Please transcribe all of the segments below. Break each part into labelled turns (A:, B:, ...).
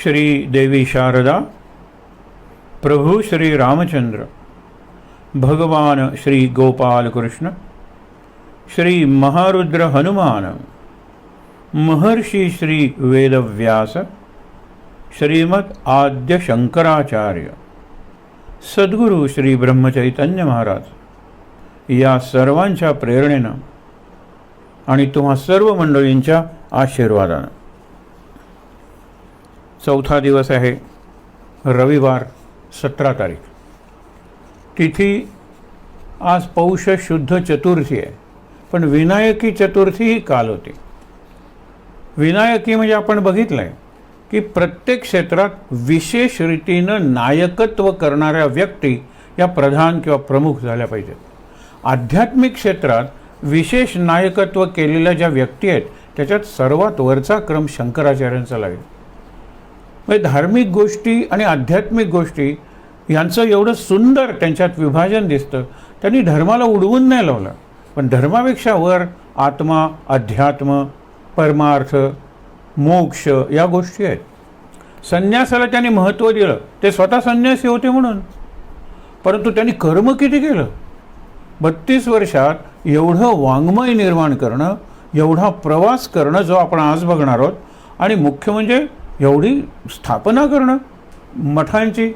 A: श्री देवी शारदा, प्रभु श्री रामचंद्र, भगवान श्री गोपाल कृष्ण, श्री महारुद्र हनुमान, महर्षि श्री वेदव्यास, श्रीमद आद्य शंकराचार्य, सद्गुरु श्री ब्रह्मचैतन्य महाराज या सर्वांच्या प्रेरणेनं आणि तुम्हा सर्व मंडळींच्या आशीर्वादानं चौथा दिवस आहे, रविवार 17 तारीख. तिथी आज पौष शुद्ध चतुर्थी आहे, पण विनायकी चतुर्थी ही काल होती. विनायकी म्हणजे आपण बघितलं आहे की प्रत्येक क्षेत्रात विशेष रीतीनं नायकत्व करणाऱ्या व्यक्ती या प्रधान किंवा प्रमुख झाल्या पाहिजेत. आध्यात्मिक क्षेत्रात विशेष नायकत्व केलेल्या ज्या व्यक्ती आहेत त्याच्यात सर्वात वरचा क्रम शंकराचार्यांचा लागेल. म्हणजे धार्मिक गोष्टी आणि आध्यात्मिक गोष्टी यांचं एवढं सुंदर त्यांच्यात विभाजन दिसतं. त्यांनी धर्माला उडवून नाही लावलं, पण धर्मापेक्षा वर आत्मा, अध्यात्म, परमार्थ, मोक्ष या गोष्टी आहेत. संन्यासाला त्यांनी महत्त्व दिलं, ते स्वतः संन्यासी होते म्हणून, परंतु त्यांनी कर्म किती केलं. 32 वर्षात एवढं वाङ्मय निर्माण करणं, एवढा प्रवास करणं जो आपण आज बघणार आहोत, आणि मुख्य म्हणजे एवढी स्थापना करणं मठांची.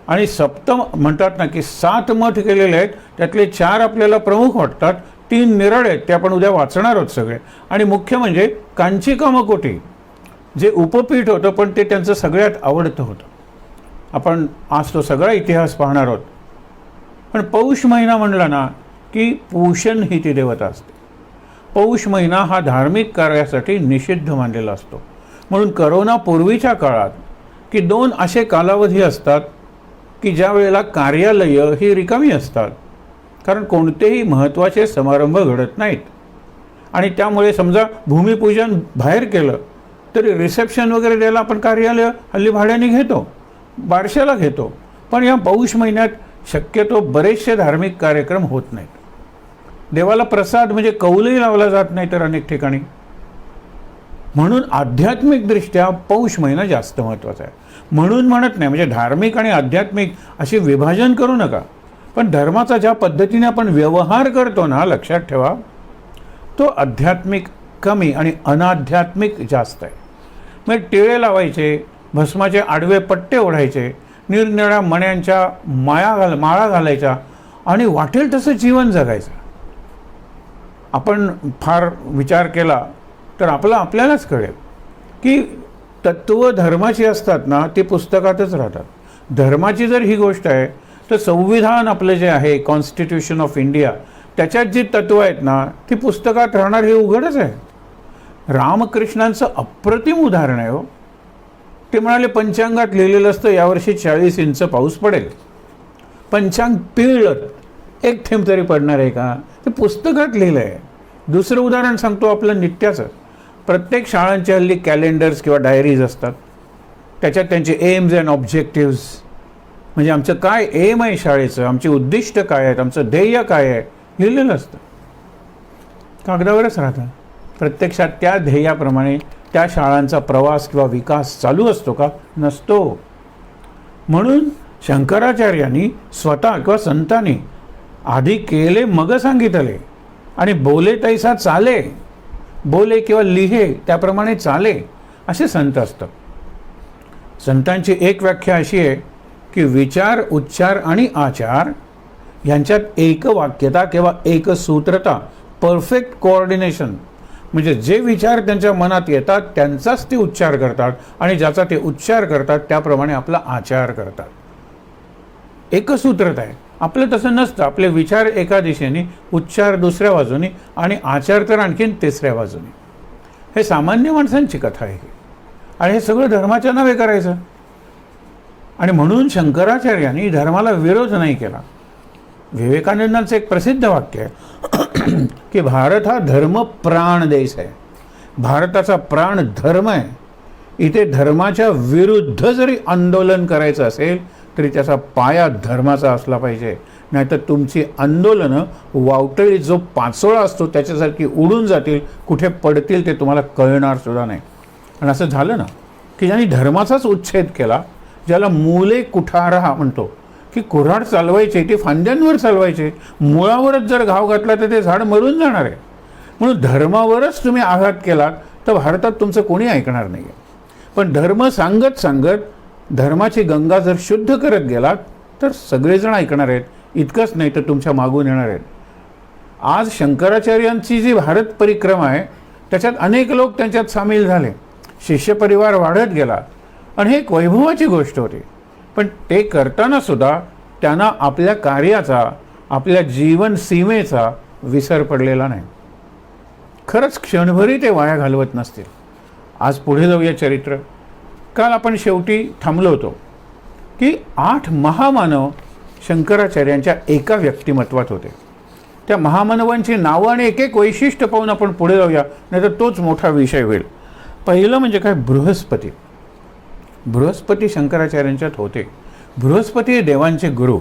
A: आणि सप्तम म्हणतात ना की 7 मठ केलेले आहेत, त्यातले 4 आपल्याला प्रमुख वाटतात, 3 निराळे आहेत, ते आपण उद्या वाचणार आहोत सगळे. आणि मुख्य म्हणजे कांची कामकोटी जे उपपीठ होतं, पण ते त्यांचं सगळ्यात आवडतं होतं. आपण आज तो सगळा इतिहास पाहणार आहोत. पण पौष महिना म्हणला ना की पूषण ही ती देवता असते. पौष महिना हा धार्मिक कार्यासाठी निषिद्ध मानलेला असतो. म्हणून करोनापूर्वीच्या काळात की 2 असे कालावधी असतात की ज्या वेळेला कार्यालयं ही रिकामी असतात, कारण कोणतेही महत्त्वाचे समारंभ घडत नाहीत. आणि त्यामुळे समजा भूमिपूजन बाहेर केलं तरी रिसेप्शन वगैरे द्यायला आपण कार्यालय हल्ली भाड्याने घेतो, बारशाला घेतो. पण या पौष महिन्यात शक्यतो बरेचसे धार्मिक कार्यक्रम होत नाहीत. देवाला प्रसाद म्हणजे कौलही लावला जात नाही तर अनेक ठिकाणी. म्हणून आध्यात्मिकदृष्ट्या पौष महिना जास्त महत्त्वाचा आहे. म्हणून म्हणत नाही, म्हणजे धार्मिक आणि आध्यात्मिक अशी विभाजन करू नका, पण धर्माचा ज्या पद्धतीने आपण व्यवहार करतो ना, लक्षात ठेवा, तो आध्यात्मिक कमी आणि अनाध्यात्मिक जास्त आहे. मग टिळे लावायचे, भस्माचे आडवे पट्टे ओढायचे, निरनिळ्या मण्यांच्या माळा घालायच्या आणि वाटेल तसं जीवन जगायचं. आपण फार विचार केला तर आपल्यालाच कळेल की तत्व धर्माची असतात ना, ती पुस्तकातच राहतात. धर्माची जर ही गोष्ट आहे तर संविधान आपलं जे आहे, कॉन्स्टिट्यूशन ऑफ इंडिया, त्याच्यात जी तत्व आहेत ना ती पुस्तकात राहणार हे उघडच आहे. रामकृष्णांचं अप्रतिम उदाहरण आहे हो. ते म्हणाले पंचांगात लिहिलेलं असतं यावर्षी 40 इंच पाऊस पडेल. पंचांग पिळलं, एक थेंब तरी पडणार आहे का? ते पुस्तकात लिहिलं आहे. दुसरं उदाहरण सांगतो आपलं नित्याचं. प्रत्येक शाळांचे हल्ली कॅलेंडर्स किंवा डायरीज असतात, त्याच्यात त्यांचे एम्स अँड ऑब्जेक्टिव्स, म्हणजे आमचं काय एम आहे शाळेचं, आमची उद्दिष्ट काय आहेत, आमचं ध्येय काय आहे, लिहिलेलं असतं. कागदावरच राहतं. प्रत्यक्षात त्या ध्येयाप्रमाणे त्या शाळांचा प्रवास किंवा विकास चालू असतो का? नसतो. म्हणून शंकराचार्यांनी स्वतः किंवा संतांनी आधी केले मग सांगितले, आणि बोले तैसा चाले, बोले किंवा लिहे त्याप्रमाणे चाले, असे संत असतात. संतांची एक व्याख्या अशी आहे की विचार, उच्चार आणि आचार यांच्यात एकवाक्यता किंवा एकसूत्रता, परफेक्ट कोऑर्डिनेशन, म्हणजे जे विचार त्यांच्या मनात येतात त्यांचाच ते उच्चार करतात, आणि ज्याचा ते उच्चार करतात त्याप्रमाणे आपला आचार करतात. एकसूत्रता आहे. आपलं तसं नसतं. आपले विचार एका दिशेने, उच्चार दुसऱ्या बाजूने, आणि आचार तर आणखीन तिसऱ्या बाजूने. हे सामान्य माणसांची कथा आहे, आणि हे सगळं धर्माच्या नावे करायचं. आणि म्हणून शंकराचार्यांनी धर्माला विरोध नाही केला. विवेकानंदांचं एक प्रसिद्ध वाक्य आहे की भारत हा धर्म प्राण देश आहे. भारताचा प्राण धर्म आहे. इथे धर्माच्या विरुद्ध जरी आंदोलन करायचं असेल तरी त्याचा पाया धर्माचा असला पाहिजे. नाहीतर तुमची आंदोलनं वावटळीत जो पाचोळा असतो त्याच्यासारखी उडून जातील, कुठे पडतील ते तुम्हाला कळणार सुद्धा नाही. आणि असं झालं ना की ज्यांनी धर्माचाच उच्छेद केला, ज्याला मूले कुठारहा म्हणतो, की कुऱ्हाड चालवायचे ती फांद्यांवर चालवायचे, मुळावरच जर घाव घातला तर ते झाड मरून जाणार आहे. म्हणून धर्मावरच तुम्ही आघात केलात तर भारतात तुमचं कोणी ऐकणार नाही आहे. पण धर्म सांगत सांगत धर्माची गंगा जर शुद्ध करत गेलात तर सगळेजण ऐकणार आहेत. इतकंच नाही तर तुमच्या मागून येणार आहेत. आज शंकराचार्यांची जी भारत परिक्रमा आहे त्याच्यात अनेक लोक त्यांच्यात सामील झाले, शिष्यपरिवार वाढत गेला आणि हे एक वैभवाची गोष्ट होती. पण ते करताना सुद्धा त्यांना आपल्या कार्याचा, आपल्या जीवन सीमेचा विसर पडलेला नाही. खरंच क्षणभरी ते वाया घालवत नसतील. आज पुढे जाऊया चरित्र. काल आपण शेवटी थांबलो होतो की 8 महामानव शंकराचार्यांच्या एका व्यक्तिमत्वात होते. त्या महामानवांची नावं आणि एक एक वैशिष्ट्य पाहून आपण पुढे जाऊया, नाहीतर तोच मोठा विषय होईल. पहिलं म्हणजे काय, बृहस्पती. बृहस्पती शंकराचार्यांच्यात होते. बृहस्पती हे देवांचे गुरु,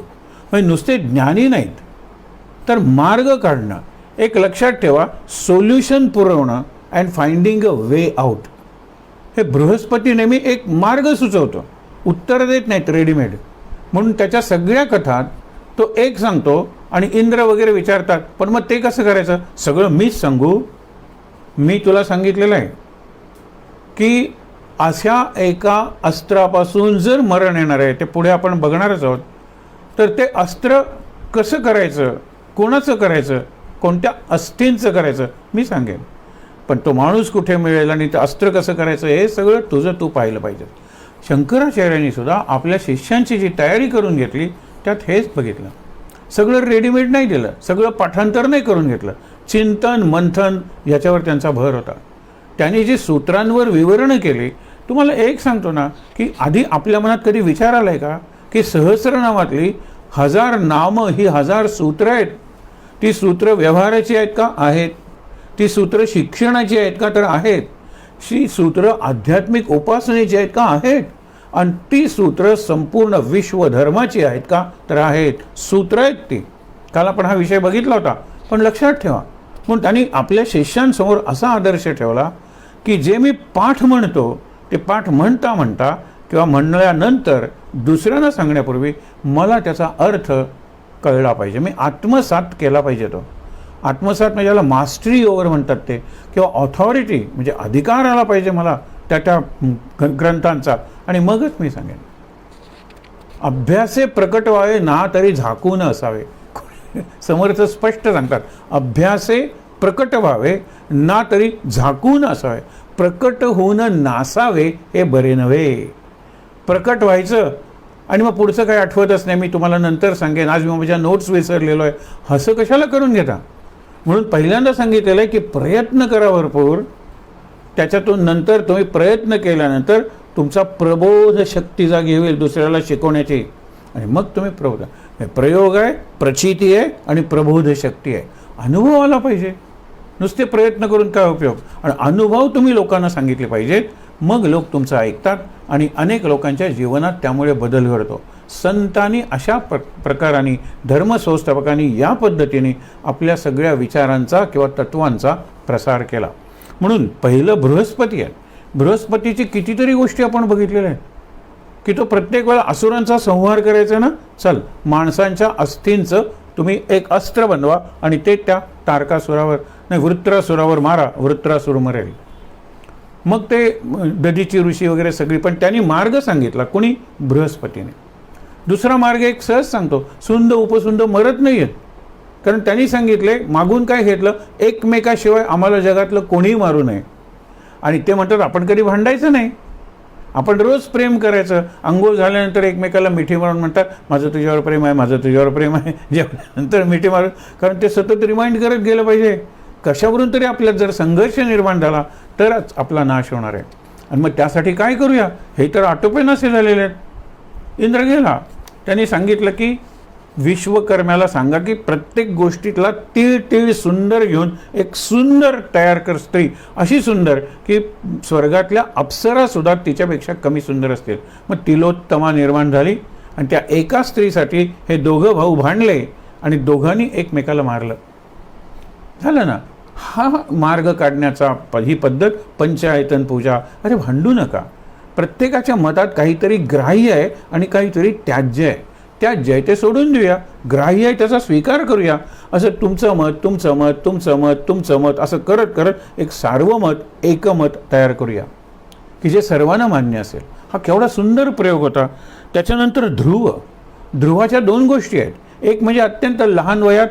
A: म्हणजे नुसते ज्ञानी नाहीत तर मार्ग काढणं, एक लक्षात ठेवा, सोल्युशन पुरवणं and finding a way out. हे बृहस्पती नेहमी एक मार्ग सुचवतो, उत्तर देत नाहीत रेडीमेड. म्हणून त्याच्या सगळ्या कथात तो एक सांगतो आणि इंद्र वगैरे विचारतात, पण मग ते कसं करायचं, सगळं मीच सांगू. मी तुला सांगितलेलं आहे की अशा एका अस्त्रापासून जर मरण येणार आहे, ते पुढे आपण बघणारच आहोत, तर ते अस्त्र कसं करायचं, कोणाचं करायचं, कोणत्या अस्थींचं करायचं मी सांगेन. पण तो माणूस कुठे मिळेल आणि ते अस्त्र कसं करायचं हे सगळं तुझं तू पाहिलं पाहिजे. शंकराचार्यांनी सुद्धा आपल्या शिष्यांची जी तयारी करून घेतली त्यात हेच बघितलं. सगळं रेडीमेड नाही दिलं, सगळं पाठांतर नाही करून घेतलं, चिंतन मंथन याच्यावर त्यांचा भर होता. त्यांनी जी सूत्रांवर विवरणं केली, तुम्हाला एक सांगतो ना की आधी आपल्या मनात कधी विचार आलाय का की सहस्रनामातली 1000 नामं ही 1000 सूत्र आहेत. ती सूत्र व्यवहाराची आहेत का? आहेत. ती सूत्र शिक्षणाची आहेत का? तर आहेत. ती सूत्र आध्यात्मिक उपासनेची आहेत का? आहेत. आणि ती सूत्र संपूर्ण विश्वधर्माची आहेत का? तर आहेत. सूत्र आहेत ती. काल आपण हा विषय बघितला होता, पण लक्षात ठेवा. म्हणून त्यांनी आपल्या शिष्यांसमोर असा आदर्श ठेवला की जे मी पाठ म्हणतो ते पाठ म्हणता म्हणता किंवा म्हणल्यानंतर दुसऱ्यांना सांगण्यापूर्वी मला त्याचा अर्थ कळला पाहिजे, मी आत्मसात केला पाहिजे. तो आत्मसात म्हणजे याला मास्टरी ओव्हर म्हणतात ते, किंवा ऑथॉरिटी म्हणजे अधिकार आला पाहिजे मला त्या ग्रंथांचा, आणि मगच मी सांगेन. अभ्यासे प्रकट व्हावे ना तरी झाकून असावे. समर्थ स्पष्ट सांगतात, अभ्यासे प्रकट व्हावे ना तरी झाकून असावे. प्रकट होऊन नासावे हे बरे नव्हे. प्रकट व्हायचं आणि मग पुढचं काही आठवतच नाही, मी तुम्हाला नंतर सांगेन, आज मी माझ्या नोट्स विसरलेलो आहे, असं कशाला करून घेता. म्हणून पहिल्यांदा सांगितलेलं आहे की प्रयत्न करा भरपूर, त्याच्यातून नंतर तुम्ही प्रयत्न केल्यानंतर तुमचा प्रबोध शक्ती जागी होईल दुसऱ्याला शिकवण्याची, आणि मग तुम्ही प्रयोग आहे, प्रचिती आहे आणि प्रबोध शक्ती आहे. अनुभव आला पाहिजे. नुसते प्रयत्न करून काय उपयोग, आणि अनुभव तुम्ही लोकांना सांगितले पाहिजेत, मग लोक तुमचं ऐकतात आणि अनेक लोकांच्या जीवनात त्यामुळे बदल घडतो. संतांनी अशा प्रकाराने, धर्मसंस्थापकांनी या पद्धतीने आपल्या सगळ्या विचारांचा किंवा तत्वांचा प्रसार केला. म्हणून पहिलं बृहस्पती आहे. बृहस्पतीची कितीतरी गोष्टी आपण बघितलेल्या आहेत की तो प्रत्येक वेळा असुरांचा संहार करायचा ना, चल माणसांच्या अस्थींचं तुम्ही एक अस्त्र बनवा आणि ते त्या तारकासुरावर नाही वृत्रासुरावर मारा, वृत्रासुर मरेल. मग ते दधीची ऋषी वगैरे सगळी, पण त्यांनी मार्ग सांगितला कोणी? बृहस्पतीने. दुसरा मार्ग एक सहज सांगतो, सुंद उपसुंद मरत नाही आहेत, कारण त्यांनी सांगितले, मागून काय घेतलं, एकमेकाशिवाय आम्हाला जगातलं कोणीही मारू नये. आणि ते म्हणतात आपण कधी भांडायचं नाही, आपण रोज प्रेम करायचं. अंघोळ झाल्यानंतर एकमेकाला मिठी मारून म्हणतात माझं तुझ्यावर प्रेम आहे, माझं तुझ्यावर प्रेम आहे, जेवल्यानंतर मिठी मारून, कारण ते सतत रिमाइंड करत गेलं पाहिजे. कशावरून तरी आपल्यात जर संघर्ष निर्माण झाला तरच आपला नाश होणार आहे. आणि मग त्यासाठी काय करूया, हे तर आटोपेनासे झालेले आहेत. इंद्र गेला, त्यांनी सांगितलं की विश्वकर्म्याला सांगा की प्रत्येक गोष्टीतला तीळ तीळ सुंदर घेऊन एक सुंदर तयार कर स्त्री, अशी सुंदर की स्वर्गातल्या अप्सरासुद्धा तिच्यापेक्षा कमी सुंदर असतील. मग तिलोत्तमा निर्माण झाली आणि त्या एका स्त्रीसाठी हे दोघं भाऊ भांडले आणि दोघांनी एकमेकाला मारलं. झालं ना. हा मार्ग काढण्याचा ही पद्धत पंचायतन पूजा. अरे भांडू नका, प्रत्येकाच्या मतात काहीतरी ग्राह्य आहे आणि काहीतरी त्याज्य आहे. त्याज्य आहे ते सोडून देऊया, ग्राह्य आहे त्याचा स्वीकार करूया. असं तुमचं मत, तुमचं मत, तुमचं मत, तुमचं मत असं करत करत एक सार्वमत, एकमत तयार करूया की जे सर्वांना मान्य असेल. हा केवढा सुंदर प्रयोग होता. त्याच्यानंतर ध्रुव. ध्रुवाच्या 2 गोष्टी आहेत. एक म्हणजे अत्यंत लहान वयात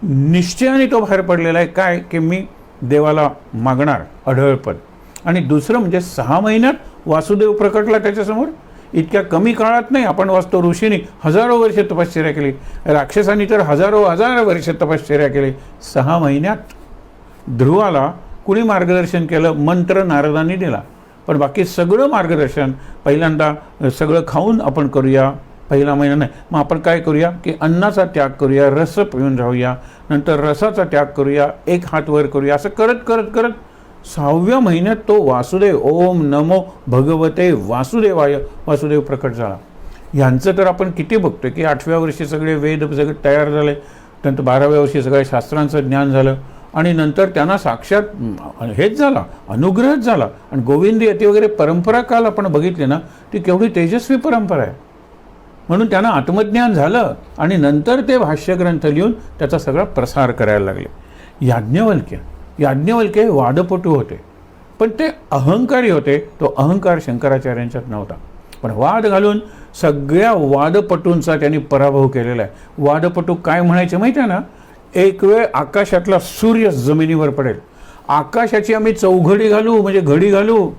A: निश्चयाने तो बाहेर पडलेला आहे काय की मी देवाला मागणार अढळपद. आणि दुसरं म्हणजे 6 महिन्यात वासुदेव प्रकटला त्याच्यासमोर. इतक्या कमी काळात नाही. आपण वाचतो ऋषींनी हजारो वर्ष तपश्चर्या केली, राक्षसांनी तर हजारो वर्ष तपश्चर्या केली. 6 महिन्यात ध्रुवाला कुणी मार्गदर्शन केलं? मंत्र नारदांनी दिला. पण बाकी सगळं मार्गदर्शन पहिल्यांदा सगळं खाऊन आपण करूया, पहिला महिना नाही. मग आपण काय करूया की अन्नाचा त्याग करूया, रस पिऊन राहूया, नंतर रसाचा त्याग करूया, एक हात वर करूया. असं करत करत करत 6व्या महिन्यात तो वासुदेव, ओम नमो भगवते वासुदेवाय, वासुदेव प्रकट झाला. ह्यांचं तर आपण किती बघतोय की 8व्या वर्षी सगळे वेद सगळे तयार झाले, नंतर 12व्या वर्षी सगळ्या शास्त्रांचं ज्ञान झालं आणि नंतर त्यांना साक्षात हेच झाला, अनुग्रहच झाला. आणि गोविंद यती वगैरे परंपरा काल आपण बघितली ना, ती केवढी तेजस्वी परंपरा आहे. म्हणून त्यांना आत्मज्ञान झालं आणि नंतर ते भाष्यग्रंथ लिहून त्याचा सगळा प्रसार करायला लागले. याज्ञवल्क्य हे वादपटू होते, पण ते अहंकारी होते. तो अहंकार शंकराचार्यांच्यात नव्हता, पण वाद घालून सगळ्या वादपटूंचा त्यांनी पराभव केलेला आहे. वादपटू काय म्हणायचे माहिती आहे ना, एक वेळ आकाशातला सूर्य जमिनीवर पडेल, आकाशाची आम्ही चौघडी घालू म्हणजे घडी घालू,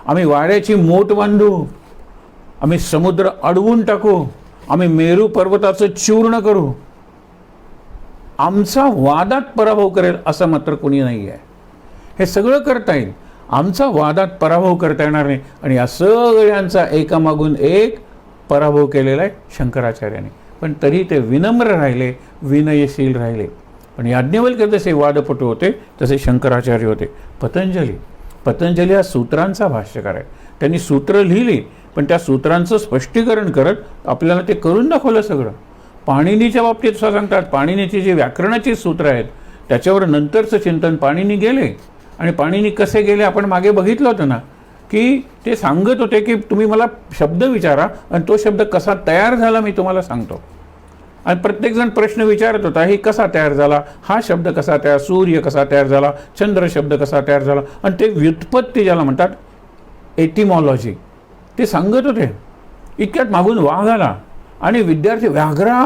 A: आम्ही वाड्याची मोठ बांधू, आम्ही समुद्र अडवून टाकू, आम्ही मेरू पर्वताचं चूर्ण करू, आमचा वादात पराभव करेल असं मात्र कोणी नाही आहे. हे सगळं करता येईल, आमचा वादात पराभव करता येणार नाही. आणि या सगळ्यांचा एकामागून एक पराभव केलेला आहे शंकराचार्याने. पण तरी ते विनम्र राहिले, विनयशील राहिले. पण याज्ञवल्क्य जसे वादपटू होते तसे शंकराचार्य होते. पतंजली हा सूत्रांचा भाष्यकार आहे. त्यांनी सूत्र लिहिली, पण त्या सूत्रांचं स्पष्टीकरण करत आपल्याला ते करून दाखवलं सगळं. पाणिनीच्या बाबतीत असं सांगतात, पाणिनीची जी व्याकरणाची सूत्र आहेत त्याच्यावर नंतरचं चिंतन पाणिनी गेले. आणि पाणिनी कसे गेले आपण मागे बघितलं होतं ना, की ते सांगत होते की तुम्ही मला शब्द विचारा आणि तो शब्द कसा तयार झाला मी तुम्हाला सांगतो. आणि प्रत्येकजण प्रश्न विचारत होता, हे कसा तयार झाला, हा शब्द कसा तयार, सूर्य कसा तयार झाला, चंद्र शब्द कसा तयार झाला. आणि ते व्युत्पत्ती ज्याला म्हणतात एटिमॉलॉजी ते सांगत होते. इतक्यात मागून वाघ आला आणि विद्यार्थी व्याघ्रा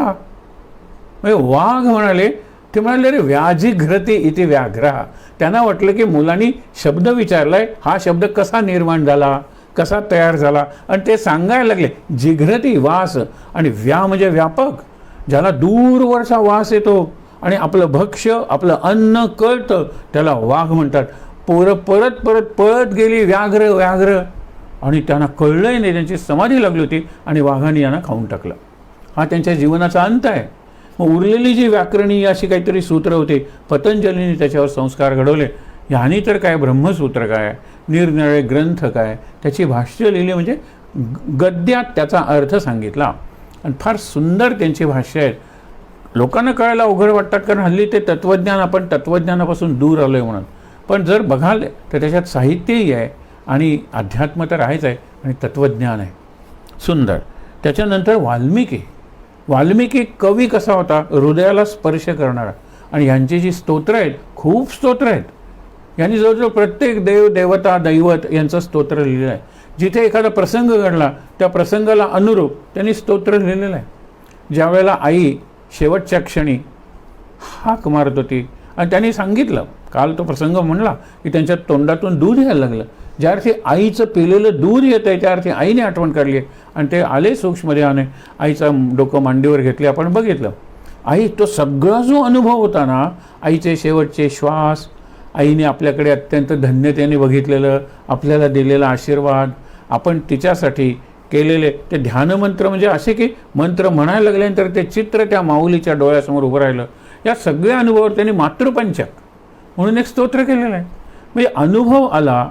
A: म्हणजे वाघ म्हणाले. ते म्हणाले रे व्याजिघ्रती इति व्याघ्रा. त्यांना वाटलं की मुलांनी शब्द विचारलाय, हा शब्द कसा निर्माण झाला, कसा तयार झाला. आणि ते सांगायला लागले जिघ्रती वास, आणि व्या म्हणजे व्यापक, ज्याला दूरवरचा वास येतो आणि आपलं भक्ष्य आपलं अन्न कळतं त्याला वाघ म्हणतात. पोरं परत परत पळत गेली व्याघ्र आणि त्यांना कळलंही नाही, त्यांची समाधी लागली होती आणि वाघाने यांना खाऊन टाकलं. हा त्यांच्या जीवनाचा अंत आहे. मग उरलेली जी व्याकरणी अशी काहीतरी सूत्र होते, पतंजलीने त्याच्यावर संस्कार घडवले. ह्यानी तर काय ब्रह्मसूत्र काय, निरनिराळे ग्रंथ काय, त्याची भाष्य लिहिली, म्हणजे गद्यात त्याचा अर्थ सांगितला. आणि फार सुंदर त्यांची भाष्य आहेत. लोकांना कळायला अवघड वाटतात कारण हल्ली ते तत्त्वज्ञान, आपण तत्त्वज्ञानापासून दूर आलो आहे म्हणून. पण जर बघाल तर त्याच्यात साहित्यही आहे आणि अध्यात्म तर आहेच आहे आणि तत्त्वज्ञान आहे सुंदर. त्याच्यानंतर वाल्मिकी कवी कसा होता, हृदयाला स्पर्श करणारा. आणि यांची जी स्तोत्र आहेत, खूप स्तोत्र आहेत. यांनी जवळजवळ प्रत्येक देव देवता दैवत यांचं स्तोत्र लिहिलं आहे. जिथे एखादा प्रसंग घडला त्या प्रसंगाला अनुरूप त्यांनी स्तोत्र लिहिलेलं आहे. ज्यावेळेला आई शेवटच्या क्षणी हाक मारत होती आणि त्यांनी सांगितलं, काल तो प्रसंग म्हणला की त्यांच्या तोंडातून दूध यायला लागलं. ज्या अर्थी आईचं पिलेलं दूध येतं आहे त्या अर्थी आईने आठवण काढली आहे आणि ते आले सूक्ष्म ध्याने. आईचं डोकं मांडीवर घेतले, आपण बघितलं. आई तो सगळा जो अनुभव होता ना, आईचे शेवटचे श्वास, आईने आपल्याकडे अत्यंत धन्यतेने बघितलेलं, आपल्याला दिलेला आशीर्वाद, आपण तिच्यासाठी केलेले ते ध्यानमंत्र, म्हणजे असे की मंत्र म्हणायला लागल्यानंतर ते चित्र त्या माऊलीच्या डोळ्यासमोर उभं राहिलं. या सगळ्या अनुभवावर त्यांनी मातृपंचक म्हणून एक स्तोत्र केलेलं आहे. म्हणजे अनुभव आला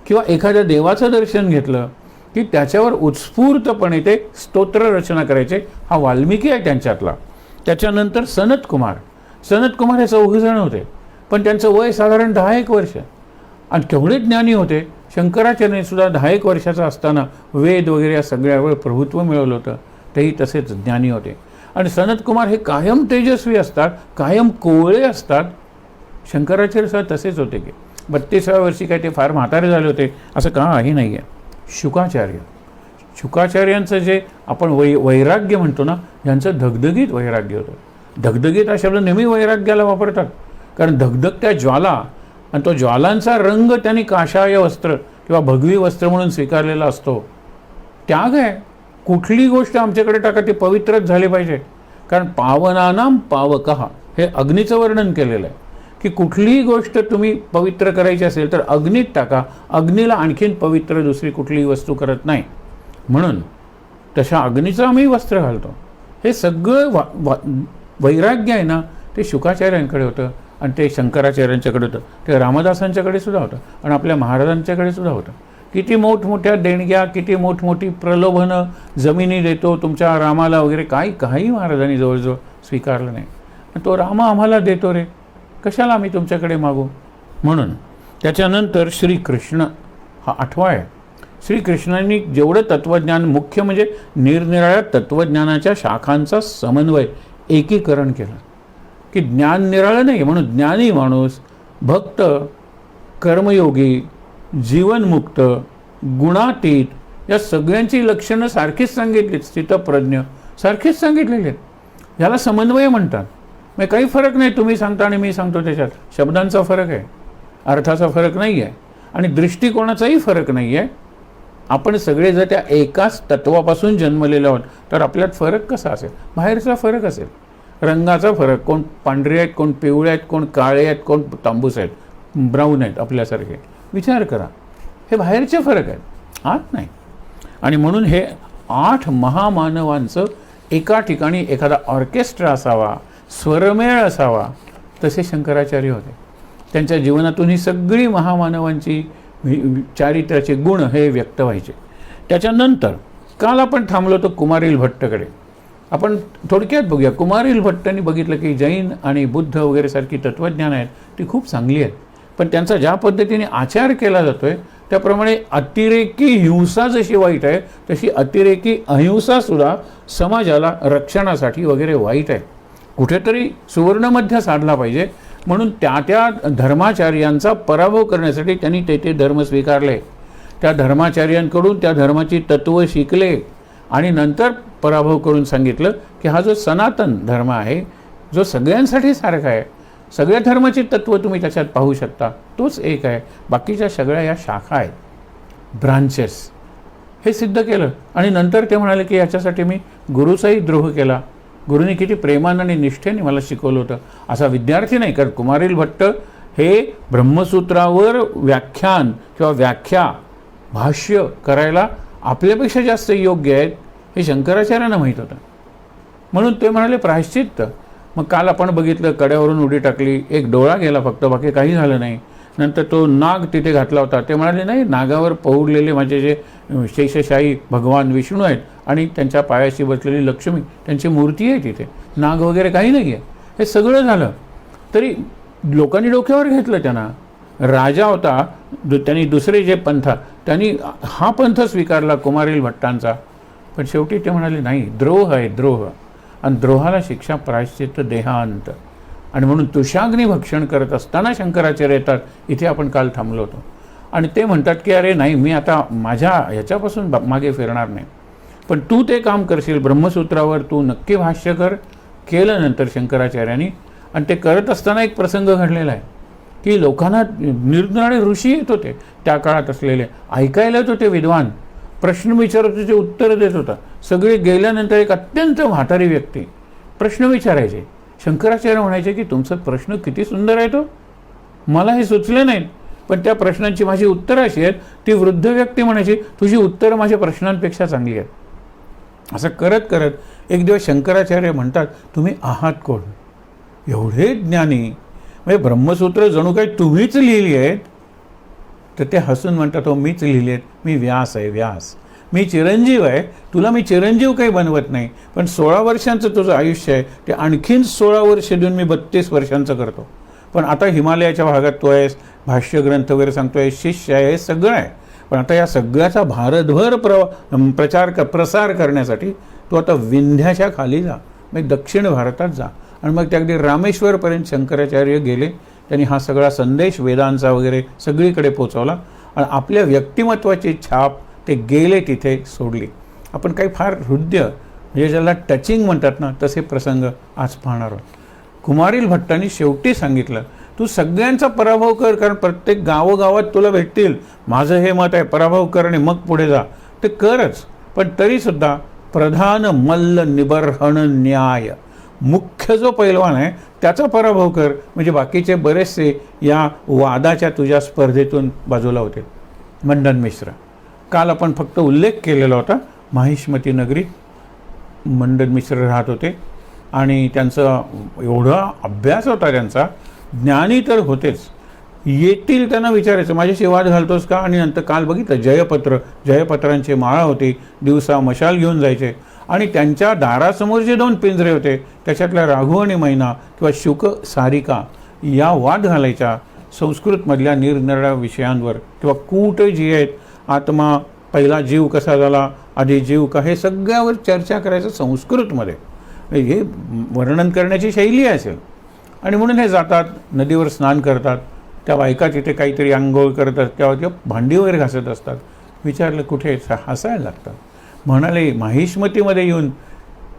A: किंवा एखाद्या देवाचं दर्शन घेतलं की त्याच्यावर उत्स्फूर्तपणे ते स्तोत्र रचना करायचे. हा वाल्मिकी आहे त्यांच्यातला. त्याच्यानंतर सनत कुमार हे 4 जण होते, पण त्यांचं वय साधारण 10-1 वर्ष आणि केवढे ज्ञानी होते. शंकराचार्यांनी सुद्धा 10 वर्षाचा असताना वेद वगैरे या सगळ्यावर प्रभुत्व मिळवलं होतं. तेही तसेच ज्ञानी होते. आणि सनतकुमार हे कायम तेजस्वी असतात, कायम कोवळे असतात. शंकराचार्य सुद्धा तसेच होते की 32व्या वर्षी काय ते फार म्हातारे झाले होते असं काही नाही आहे. शुकाचार्यांचं जे आपण वैराग्य म्हणतो ना, यांचं धगधगीत वैराग्य होतं. धगधगीत हा शब्द नेहमी वैराग्याला वापरतात, कारण धगधगत्या ज्वाला आणि तो ज्वालांचा रंग त्यांनी काषाय वस्त्र किंवा भगवी वस्त्र म्हणून स्वीकारलेला असतो. त्याग आहे. कुठली गोष्ट आमच्याकडे टाका ती पवित्रच झाली पाहिजे. कारण पावनानाम पावकः हे अग्नीचं वर्णन केलेलं आहे की कुठलीही गोष्ट तुम्ही पवित्र करायची असेल तर अग्नीत टाका. अग्नीला आणखीन पवित्र दुसरी कुठलीही वस्तू करत नाही. म्हणून तशा अग्नीचं आम्ही वस्त्र घालतो. हे सगळं वैराग्य आहे ना, ते शुकाचार्यांकडे होतं आणि ते शंकराचार्यांच्याकडे होतं. ते रामदासांच्याकडे सुद्धा होतं आणि आपल्या महाराजांच्याकडे सुद्धा होतं. किती मोठमोठ्या देणग्या, किती मोठमोठी प्रलोभनं, जमिनी देतो तुमच्या रामाला वगैरे, काही महाराजांनी जवळजवळ स्वीकारलं नाही. तो राम आम्हाला देतो रे, कशाला आम्ही तुमच्याकडे मागू. म्हणून त्याच्यानंतर श्रीकृष्ण हा 8वा आहे. श्रीकृष्णांनी जेवढं तत्त्वज्ञान, मुख्य म्हणजे निरनिराळ्या तत्त्वज्ञानाच्या शाखांचा समन्वय, एकीकरण केलं की ज्ञान निराळं नाही. म्हणून ज्ञानी माणूस, भक्त, कर्मयोगी, जीवनमुक्त, गुणातीत या सगळ्यांची लक्षणं सारखीच सांगितलीत. स्थितप्रज्ञ सारखीच सांगितलेली आहेत. ह्याला समन्वय म्हणतात. मग काही फरक नाही, तुम्ही सांगता आणि मी सांगतो त्याच्यात. शब्दांचा फरक आहे, अर्थाचा फरक नाही आहे आणि दृष्टिकोनाचाही फरक नाही आहे. आपण सगळे जर त्या एकाच तत्वापासून जन्मलेले आहोत तर आपल्यात फरक कसा असेल? बाहेरचा फरक असेल, रंगाचा फरक. कोण पांढरे आहेत, कोण पिवळे आहेत, कोण काळे आहेत, कोण तांबूस आहेत, ब्राऊन आहेत आपल्यासारखे. विचार करा, हे बाहेरचे फरक आहेत, आत नाही. आणि म्हणून हे 8 महामानवांचं एका ठिकाणी एखादा ऑर्केस्ट्रा असावा, स्वरमेळ असावा, तसे शंकराचार्य होते. त्यांच्या जीवनातून ही सगळी महामानवांची चारित्र्याचे गुण हे व्यक्त व्हायचे. त्याच्यानंतर काल आपण थांबलो तो कुमारील भट्टकडे. आपण थोडक्यात बघूया. कुमारील भट्टांनी बघितलं की जैन आणि बुद्ध वगैरे सारखी तत्त्वज्ञान आहेत ती खूप चांगली आहेत, पण त्यांचा ज्या पद्धतीने आचार केला जातोय त्याप्रमाणे अतिरेकी हिंसा जशी वाईट आहे तशी अतिरेकी अहिंसासुद्धा समाजाला रक्षणासाठी वगैरे वाईट आहे. कुठेतरी सुवर्णमध्य साधला पाहिजे. म्हणून त्या धर्माचार्यांचा पराभव करण्यासाठी त्यांनी ते धर्म स्वीकारले. त्या धर्माचार्यांकडून त्या धर्माची तत्त्व शिकले आणि नंतर पराभव करून सांगितलं की हा जो सनातन धर्म आहे, जो सगळ्यांसाठी सारखा आहे, सगळ्या धर्माची तत्त्व तुम्ही त्याच्यात पाहू शकता, तोच एक आहे. बाकीच्या सगळ्या या शाखा आहेत, ब्रांचेस. हे सिद्ध केलं. आणि नंतर ते म्हणाले की याच्यासाठी मी गुरुचाही द्रोह केला. गुरुनी किती प्रेमानं आणि निष्ठेने मला शिकवलं होतं. असा विद्यार्थी नाही, कारण कुमारील भट्ट हे ब्रह्मसूत्रावर व्याख्यान किंवा व्याख्या, भाष्य करायला आपल्यापेक्षा जास्त योग्य आहेत हे शंकराचार्यांना माहीत होतं. म्हणून ते म्हणाले प्रायश्चित्त. मग काल आपण बघितलं, कड्यावरून उडी टाकली, एक डोळा गेला फक्त, बाकी काही झालं नाही. नंतर तो नाग तिथे घातला होता. ते म्हणाले नाही, नागावर पहुडलेले माझे जे शेषशाही भगवान विष्णू आहेत आणि त्यांच्या पायाशी बसलेली लक्ष्मी, त्यांची मूर्ती आहे तिथे, नाग वगैरे काही नाही आहे. हे सगळं झालं तरी लोकांनी डोक्यावर घेतलं. त्यांना राजा होता, त्यांनी दुसरे जे पंथा, त्यांनी हा पंथ स्वीकारला कुमारील भट्टांचा. पण शेवटी ते म्हणाले नाही, द्रोह आहे द्रोह, आणि द्रोहाला शिक्षा प्रायश्चित्त देहांत. आणि म्हणून तुषाग्नी भक्षण करत असताना शंकराचार्य येतात. इथे आपण काल थांबलो होतो. आणि ते म्हणतात की अरे नाही, मी आता माझ्या ह्याच्यापासून मागे फिरणार नाही, पण तू ते काम करशील, ब्रह्मसूत्रावर तू नक्की भाष्य कर. केलं नंतर शंकराचार्यांनी. आणि ते करत असताना एक प्रसंग घडलेला आहे की लोकांना निरनिराळे ऋषी येत होते त्या काळात असलेले, ऐकायला येत होते विद्वान, प्रश्न विचारत होते, उत्तरं देत होता. सगळे गेल्यानंतर एक अत्यंत म्हातारी व्यक्ती प्रश्न विचारायचे. शंकराचार्य म्हणायचे की तुमचा प्रश्न किती सुंदर आहे, तो मला हे सुचले नाहीत, पण त्या प्रश्नांची माझी उत्तरं अशी आहेत. ती वृद्ध व्यक्ती म्हणायची तुझी उत्तरं माझ्या प्रश्नांपेक्षा चांगली आहेत. असं करत करत एक दिवस शंकराचार्य म्हणतात तुम्ही आहात कोण? एवढे ज्ञानी, म्हणजे ब्रह्मसूत्र जणू काही तुम्हीच लिहिली आहेत. तर ते हसून म्हणतात हो मीच लिहिली आहेत, मी व्यास आहे, व्यास. मी चिरंजीव आहे, तुला मी चिरंजीव काही बनवत नाही, पण 16 वर्षांचं तुझं आयुष्य आहे, ते आणखीन 16 वर्ष देऊन मी 32 वर्षांचं करतो. पण आता हिमालयाच्या भागात तू आहेस, भाष्यग्रंथ वगैरे सांगतो आहे, शिष्य आहे, हे सगळं आहे. पण आता या सगळ्याचा भारतभर प्रसार करण्यासाठी तू आता विंध्याच्या खाली जा, मग दक्षिण भारतात जा, आणि मग ते अगदी रामेश्वरपर्यंत शंकराचार्य गेले. त्यांनी हा सगळा संदेश वेदांचा वगैरे सगळीकडे पोचवला आणि आपल्या व्यक्तिमत्वाची छाप ते गेले तिथे सोडली. आपण काही फार हृदय म्हणजे ज्याला टचिंग म्हणतात ना, तसे प्रसंग आज पाहणार आहोत. कुमारील भट्टांनी शेवटी सांगितलं, तू सगळ्यांचा पराभव कर, कारण प्रत्येक गावोगावात तुला भेटतील. माझं हे मत आहे, पराभव करणे मग पुढे जा, ते करच. पण तरीसुद्धा प्रधान मल्ल निबर्हण न्याय, मुख्य जो पैलवान आहे त्याचा पराभव कर, म्हणजे बाकीचे बरेचसे या वादाच्या तुझ्या स्पर्धेतून बाजूला होते. मंडन मिश्र, काल आपण फक्त उल्लेख केलेला होता. माहिष्मती नगरीत मंडन मिश्र राहत होते आणि त्यांचा एवढा अभ्यास होता, त्यांचा ज्ञानी तर होतेच. येतील त्यांना विचारायचं, माझ्याशी वाद घालतोस का? आणि नंतर काल बघितलं जयपत्रांचे माळा होती, दिवसा मशाल घेऊन जायचे आणि त्यांच्या दारासमोर जे 2 पिंजरे होते त्याच्यातल्या राघू आणि मैना किंवा शुक सारिका या वाद घालायच्या संस्कृतमधल्या निरनिराळ्या विषयांवर, किंवा कूट जी आहेत, आत्मा, पहिला जीव कसा झाला, आधी जीव का, हे सगळ्यावर चर्चा करायचं संस्कृतमध्ये. हे वर्णन करण्याची शैली असेल. आणि म्हणून हे जातात, नदीवर स्नान करतात, त्या बायका तिथे काहीतरी आंघोळ करतात, तेव्हा भांडी वगैरे घासत असतात. विचारलं कुठे, हसायला लागतात. म्हणाले, माहिष्मतीमध्ये येऊन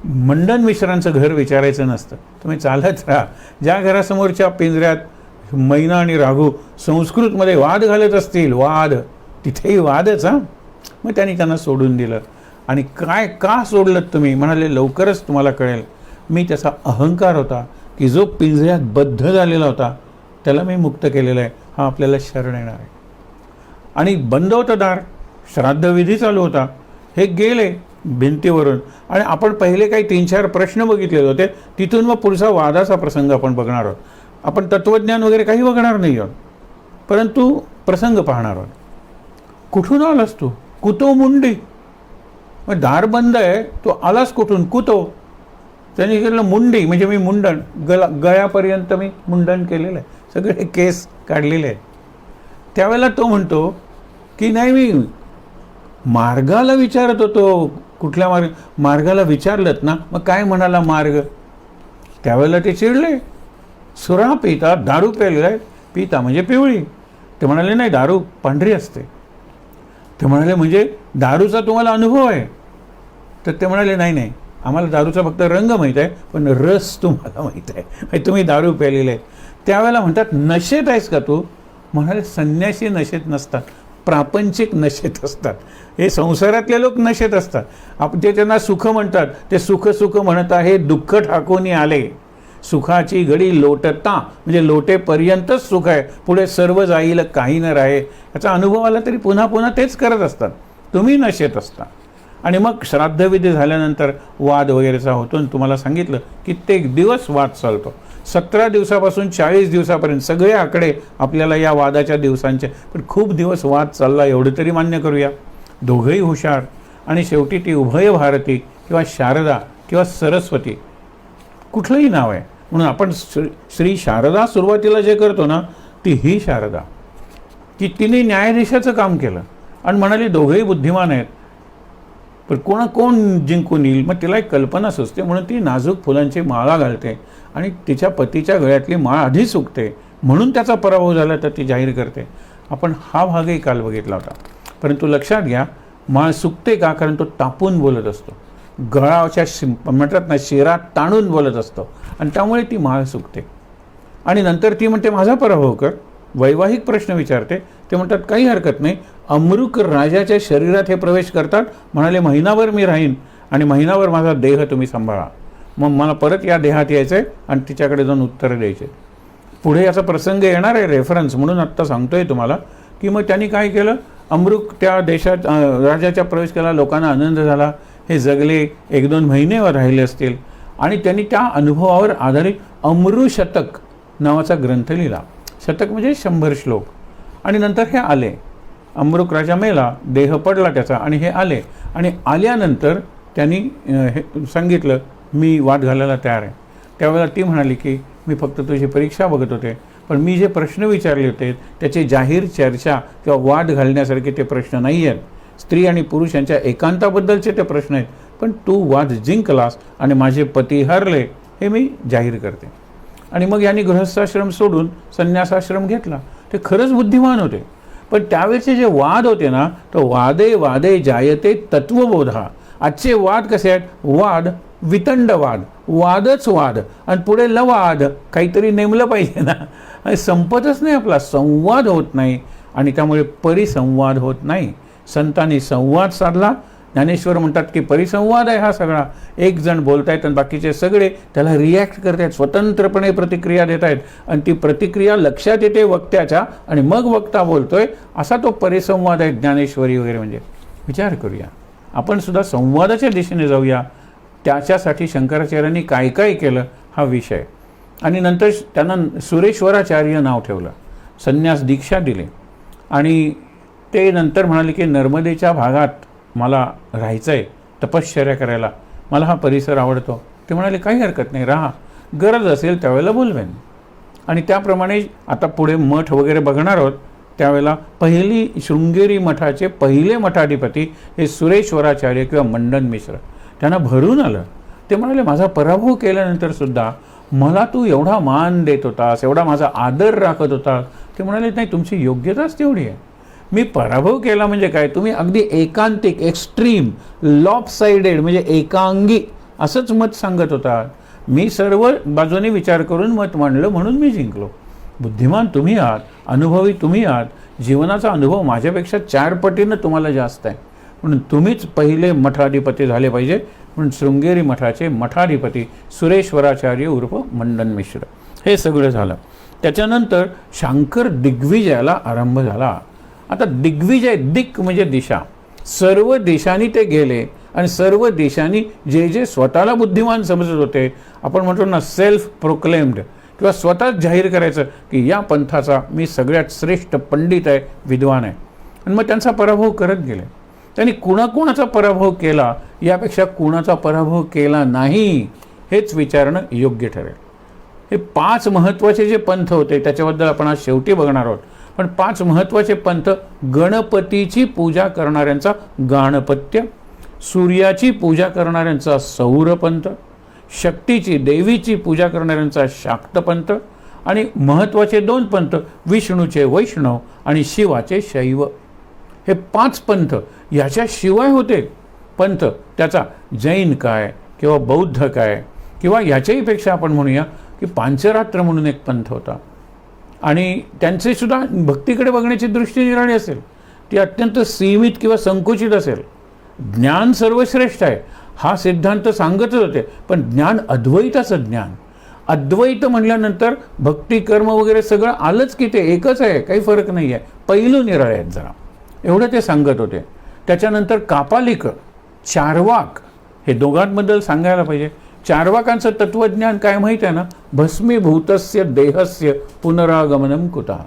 A: मंडन मिश्रांचं घर विचारायचं नसतं, तुम्ही चालत राहा. ज्या घरासमोरच्या पिंजऱ्यात मैना आणि राघू संस्कृतमध्ये वाद घालत असतील, वाद, तिथेही वादच. मग त्यांना सोडून दिलं. आणि का सोडलं तुम्ही? म्हणाले, लवकरच तुम्हाला कळेल. मी त्याचा अहंकार होता की जो पिंजऱ्यात बद्ध झालेला होता त्याला मी मुक्त केलेला आहे, हा आपल्याला शरण येणार आहे. आणि बंद होतं दार, श्राद्धविधी चालू होता, हे गेले भिंतीवरून. आणि आपण पहिले काही 3-4 प्रश्न बघितलेले होते, तिथून मग पुढचा वादाचा प्रसंग आपण बघणार आहोत. आपण तत्त्वज्ञान वगैरे काही बघणार नाही आहोत, परंतु प्रसंग पाहणार आहोत. कुठून आलास तू? कुतो मुंडी. मग दार बंद आहे, तो आलास कुठून? कुतो. त्यांनी केलं मुंडी, म्हणजे मी मुंडन, गळ्यापर्यंत मी मुंडन केलेलं आहे, सगळे केस काढलेले आहेत. त्यावेळेला तो म्हणतो की नाही, मी मार्गाला विचारत होतो. कुठल्या मार्गाला विचारलं ना, मग काय म्हणाला मार्ग? त्यावेळेला ते चिडले. सुरा पिता, दारू प्यायलेला आहे, पिता म्हणजे पिवळी. ते म्हणाले नाही, दारू पांढरी असते. ते म्हणाले म्हणजे दारूचा तुम्हाला अनुभव आहे? तर ते म्हणाले नाही, आम्हाला दारूचा फक्त रंग माहीत आहे, पण रस तुम्हाला माहीत आहे, म्हणजे तुम्ही दारू प्यायलेले आहे. त्यावेळेला म्हणतात, नशेत आहेस का तू? म्हणाले, संन्यासी नशेत नसतात, प्रापंचिक नशेत असतात. हे संसारातले लोक नशेत असतात. जे त्यांना सुख म्हणतात ते सुख म्हणत आहे, दुःख ठाकून आले. सुखाची घडी लोटता, म्हणजे लोटेपर्यंतच सुख आहे, पुढे सर्व जाईल काही न राहे. याचा अनुभव आला तरी पुन्हा पुन्हा तेच करत असतात. तुम्ही नशेत असता. आणि मग श्राद्धविधी झाल्यानंतर वाद वगैरेचा होतो. आणि तुम्हाला सांगितलं कित्येक दिवस वाद चालतो, 17 दिवसापासून 40 दिवसापर्यंत सगळे आकडे आपल्याला या वादाच्या दिवसांचे. पण खूप दिवस वाद चालला एवढं तरी मान्य करूया. दोघंही हुशार. आणि शेवटी ती उभय भारती किंवा शारदा किंवा सरस्वती कुठलंही नाव आहे, म्हणून आपण श्री शारदा सुरुवातीला जे करतो ना, ती ही शारदा, की तिने न्यायाधीशाचं काम केलं आणि म्हणाली दोघंही बुद्धिमान आहेत, पण कोण जिंकून येईल. मग तिला एक कल्पना सुचते, म्हणून ती नाजूक फुलांची माळा घालते आणि तिच्या पतीच्या गळ्यातली माळ आधी सुकते, म्हणून त्याचा पराभव झाला तर ती जाहीर करते. आपण हा भागही काल बघितला होता. परंतु लक्षात घ्या, माळ सुकते का? कारण तो तापून बोलत असतो, गळाच्या म्हणतात ना, शिरात ताणून बोलत असतो, आणि त्यामुळे ती माळ सुकते. आणि नंतर ती म्हणते माझा पराभव कर. वैवाहिक प्रश्न विचारते. ते म्हणतात काही हरकत नाही. अमृक राजाच्या शरीरात हे प्रवेश करतात. म्हणाले महिनाभर मी राहीन आणि महिनाभर माझा देह तुम्ही सांभाळा, मग मला परत या देहात यायचं आहे आणि तिच्याकडे जाऊन उत्तरं द्यायचे. पुढे याचा प्रसंग येणार आहे रेफरन्स, म्हणून आत्ता सांगतोय तुम्हाला की मग त्यांनी काय केलं, अमृक त्या देशात राजाच्या प्रवेश केला, लोकांना आनंद झाला, हे जगले, 1-2 महिने राहिले असतील. आणि त्यांनी त्या अनुभवावर आधारित अमृशतक नावाचा ग्रंथ लिहिला. शतक म्हणजे 100 श्लोक. आणि नंतर हे आले. अमृक राजा मेला, देह पडला त्याचा, आणि हे आले. आणि आल्यानंतर त्यांनी हे सांगितलं मी वाद घालायला तयार आहे. त्यावेळेला ती म्हणाली की मी फक्त तुझी परीक्षा बघत होते, पण मी जे प्रश्न विचारले होते त्याचे जाहीर चर्चा किंवा वाद घालण्यासारखे ते प्रश्न नाही आहेत. स्त्री आणि पुरुष यांच्या एकांताबद्दलचे ते प्रश्न आहेत. पण तू वाद जिंकलास आणि माझे पती हरले हे मी जाहीर करते. आणि मग यांनी गृहस्थाश्रम सोडून संन्यासाश्रम घेतला. ते खरंच बुद्धिमान होते. पण त्यावेळेचे जे वाद होते ना, तो वादे वादे जायते तत्वबोधा. आजचे वाद कसे आहेत? वाद, वितंडवाद, वादच वाद आणि पुढे लवाद, काहीतरी नेमलं पाहिजे ना. आणि संपतच नाही आपला, संवाद होत नाही आणि त्यामुळे परिसंवाद होत नाही. संतांनी संवाद साधला. ज्ञानेश्वर म्हणतात की परिसंवाद आहे हा सगळा. एक जण बोलतायत आणि बाकीचे सगळे त्याला रिॲक्ट करतायत, स्वतंत्रपणे प्रतिक्रिया देत आहेत आणि ती प्रतिक्रिया लक्षात येते वक्त्याच्या आणि मग वक्ता बोलतोय, असा तो परिसंवाद आहे ज्ञानेश्वरी वगैरे. म्हणजे विचार करूया, आपण सुद्धा संवादाच्या दिशेने जाऊया. त्याच्यासाठी शंकराचार्यांनी काय काय केलं हा विषय. आणि नंतर त्यांना सुरेश्वराचार्य नाव ठेवलं, संन्यास दीक्षा दिली आणि ते नंतर म्हणाले की नर्मदेच्या भागात मला राहायचं आहे, तपश्चर्या करायला, मला हा परिसर आवडतो. ते म्हणाले काही हरकत नाही, राहा, गरज असेल त्यावेळेला बोलवेन. आणि त्याप्रमाणे आता पुढे मठ वगैरे बघणार आहोत. त्यावेळेला पहिली शृंगेरी मठाचे पहिले मठाधिपती हे सुरेश्वराचार्य किंवा मंडन मिश्र. त्यांना भरून आलं. ते म्हणाले माझा पराभव केल्यानंतर सुद्धा मला तू एवढा मान देत होतास, एवढा माझा आदर राखत होता. ते म्हणाले नाही, तुमची योग्यताच तेवढी आहे. मी पराभव केला म्हणजे काय, तुम्ही अगदी एकांतिक, एक्स्ट्रीम, लॉपसाइडेड म्हणजे एकांगी असंच मत सांगत होता. मी सर्व बाजूने विचार करून मत मांडलं म्हणून मी जिंकलो. बुद्धिमान तुम्ही आहात, अनुभवी तुम्ही आहात. जीवनाचा अनुभव माझ्यापेक्षा 4 पटीनं तुम्हाला जास्त आहे. म्हणून तुम्हीच पहिले मठाधिपती झाले पाहिजे. म्हणून शृंगेरी मठाचे मठाधिपती सुरेश्वराचार्य उर्फ मंडन मिश्र. हे सगळं झालं. त्याच्यानंतर शांकर दिग्विजयाला आरंभ झाला. आता दिग्विजय, दिक म्हणजे दिशा. सर्व देशांनी ते गेले आणि सर्व देशांनी जे जे स्वतःला बुद्धिमान समजत होते, आपण म्हणतो ना सेल्फ प्रोक्लेम्ड, किंवा स्वतःच जाहीर करायचं की या पंथाचा मी सगळ्यात श्रेष्ठ पंडित आहे, विद्वान आहे. आणि मग त्यांचा पराभव करत गेले. त्यांनी कुणाकुणाचा पराभव केला यापेक्षा कुणाचा पराभव केला नाही हेच विचारणं योग्य ठरेल. हे 5 महत्त्वाचे जे पंथ होते त्याच्याबद्दल आपण आज शेवटी बघणार आहोत. पण 5 महत्त्वाचे पंथ: गणपतीची पूजा करणाऱ्यांचा गाणपत्य, सूर्याची पूजा करणाऱ्यांचा सौरपंथ, शक्तीची देवीची पूजा करणाऱ्यांचा शाक्तपंथ आणि महत्त्वाचे 2 पंथ: विष्णूचे वैष्णव आणि शिवाचे शैव. हे 5 पंथ. याच्याशिवाय होते पंथ त्याचा जैन काय किंवा बौद्ध काय, किंवा याच्याही पेक्षा आपण म्हणूया की पांचरात्र म्हणून एक पंथ होता. आणि त्यांचे सुद्धा भक्तीकडे बघण्याची दृष्टी निराळी असेल, ती अत्यंत सीमित किंवा संकुचित असेल. ज्ञान सर्वश्रेष्ठ आहे हा सिद्धांत सांगतच होते, पण ज्ञान अद्वैताचं ज्ञान. अद्वैत म्हटल्यानंतर भक्ती कर्म वगैरे सगळं आलंच की ते एकच आहे, काही फरक नाही आहे, पैलू निराळे आहेत जरा, एवढं ते सांगत होते. त्याच्यानंतर कापालिक, चार्वाक, हे दोघांबद्दल सांगायला पाहिजे. चार्वाकांचं तत्वज्ञान काय माहीत आहे ना? भस्मीभूतस्य देहस्य पुनरागमनम कुतः.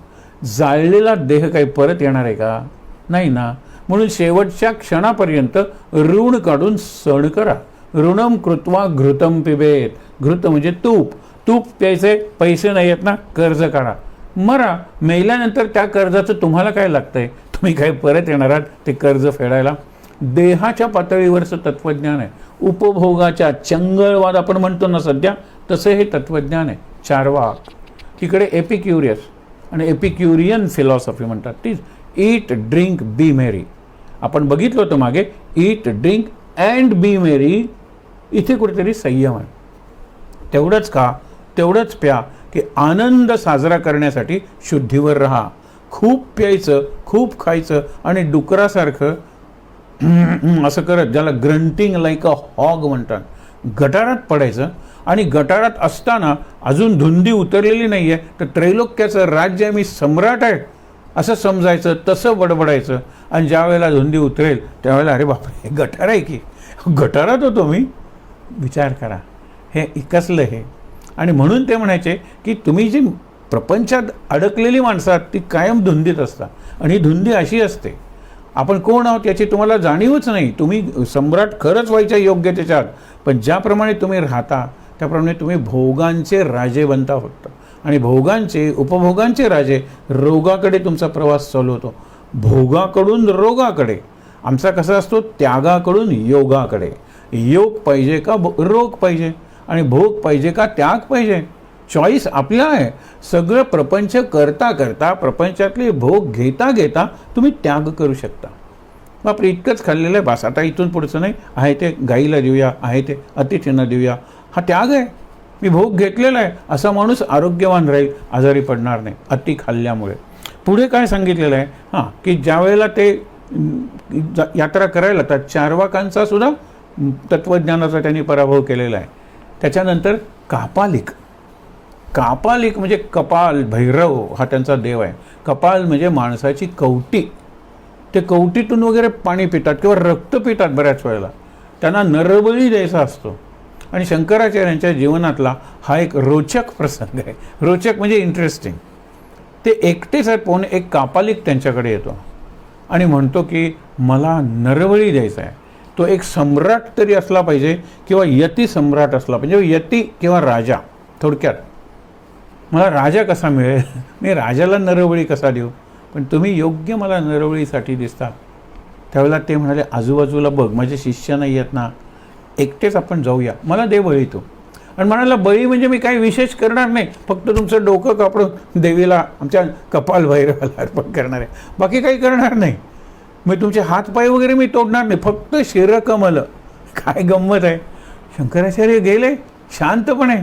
A: जाळलेला देह काही परत येणार आहे का? नाही ना. म्हणून शेवटच्या क्षणापर्यंत ऋण काढून सण करा. ऋणम कृत्वा घृतम पिबेत. घृत म्हणजे तूप. तूप प्यायचे, पैसे नाही आहेत ना, कर्ज काढा, मरा. मेल्यानंतर त्या कर्जाचं तुम्हाला काय लागतंय? तुम्ही काय परत येणार आहात ते कर्ज फेडायला? देहाच्या पातळीवरचं तत्वज्ञान आहे. उपभोगाच्या चंगळवाद आपण म्हणतो ना सध्या, तसं हे तत्वज्ञान आहे. चार्वाक. तिकडे एपिक्युरियस आणि एपिक्युरियन फिलॉसॉफी म्हणतात, तीच ईट ड्रिंक बी मेरी. आपण बघितलं होतं मागे, ईट ड्रिंक अँड बी मेरी. इथे कुठेतरी संयम आहे. तेवढंच का, तेवढंच प्या की आनंद साजरा करण्यासाठी शुद्धीवर राहा. खूप प्यायचं, खूप खायचं आणि डुकरासारखं असं करत, ज्याला ग्रंटिंग लाईक अ हॉग म्हणतात, गटारात पडायचं. आणि गटारात असताना अजून धुंदी उतरलेली नाही आहे तर त्रैलोक्याचं राज्य मी सम्राट आहे असं समजायचं, तसं बडबडायचं. आणि ज्या वेळेला धुंदी उतरेल त्यावेळेला अरे बापरे, गटार आहे की, गटारात होतो मी. विचार करा, हे कसलं हे. आणि म्हणून ते म्हणायचे की तुम्ही जी प्रपंचात अडकलेली माणसं आहात ती कायम धुंदीत असतात. आणि ही धुंदी अशी असते, आपण कोण आहोत याची तुम्हाला जाणीवच नाही. तुम्ही सम्राट खरंच व्हायच्या योग्यतेच्या आहात, पण ज्याप्रमाणे तुम्ही राहता त्याप्रमाणे तुम्ही भोगांचे राजे बनता होता. आणि भोगांचे उपभोगांचे राजे रोगाकडे तुमचा प्रवास चालू होतो. भोगाकडून रोगाकडे. आमचा कसा असतो? त्यागाकडून योगाकडे. योग पाहिजे का रोग पाहिजे? आणि भोग पाहिजे का त्याग पाहिजे? चॉईस आपला आहे. सगळं प्रपंच करता करता, प्रपंचातले भोग घेता घेता तुम्ही त्याग करू शकता. बापरे, इतकंच खाल्लेलं आहे बास, आता इथून पुढचं नाही, आहे ते गाईला देऊया, आहे ते अतिथींना देऊया. हा त्याग आहे. मी भोग घेतलेला आहे. असा माणूस आरोग्यवान राहील, आजारी पडणार नाही अति खाल्ल्यामुळे. पुढे काय सांगितलेलं आहे? हां, की ज्या वेळेला ते यात्रा करायला तर चार्वाकांचा सुद्धा तत्त्वज्ञानाचा त्यांनी पराभव केलेला आहे. त्याच्यानंतर कापालिक. कापालिक म्हणजे कपाल भैरव हा त्यांचा देव आहे. कपाल म्हणजे माणसाची कवटी. ते कवटीतून वगैरे पाणी पितात किंवा रक्त पितात बऱ्याच वेळेला. त्यांना नरबळी द्यायचा असतो. आणि शंकराचार्यांच्या जीवनातला हा एक रोचक प्रसंग आहे. रोचक म्हणजे इंटरेस्टिंग. ते एकटेच आहेत, पोहून एक कापालिक त्यांच्याकडे येतो आणि म्हणतो की मला नरबळी द्यायचा आहे. तो एक सम्राट तरी असला पाहिजे किंवा यती सम्राट असला पाहिजे. यती किंवा राजा. थोडक्यात मला राजा कसा मिळेल, मी राजाला नरबळी कसा देऊ, पण तुम्ही योग्य मला नरबळीसाठी दिसता. त्यावेळेला ते म्हणाले आजूबाजूला बघ, माझे शिष्य नाही आहेत ना, एकटेच आपण जाऊया, मला दे बळी तो. आणि म्हणाला बळी म्हणजे मी काही विशेष करणार नाही, फक्त तुमचं डोकं कापडून देवीला आमच्या कपाल भैरवाला अर्पण करणार आहे, बाकी काही करणार नाही. मी तुमचे हातपाय वगैरे मी तोडणार नाही, फक्त शिरकमल. काय गंमत आहे. शंकराचार्य गेले शांतपणे.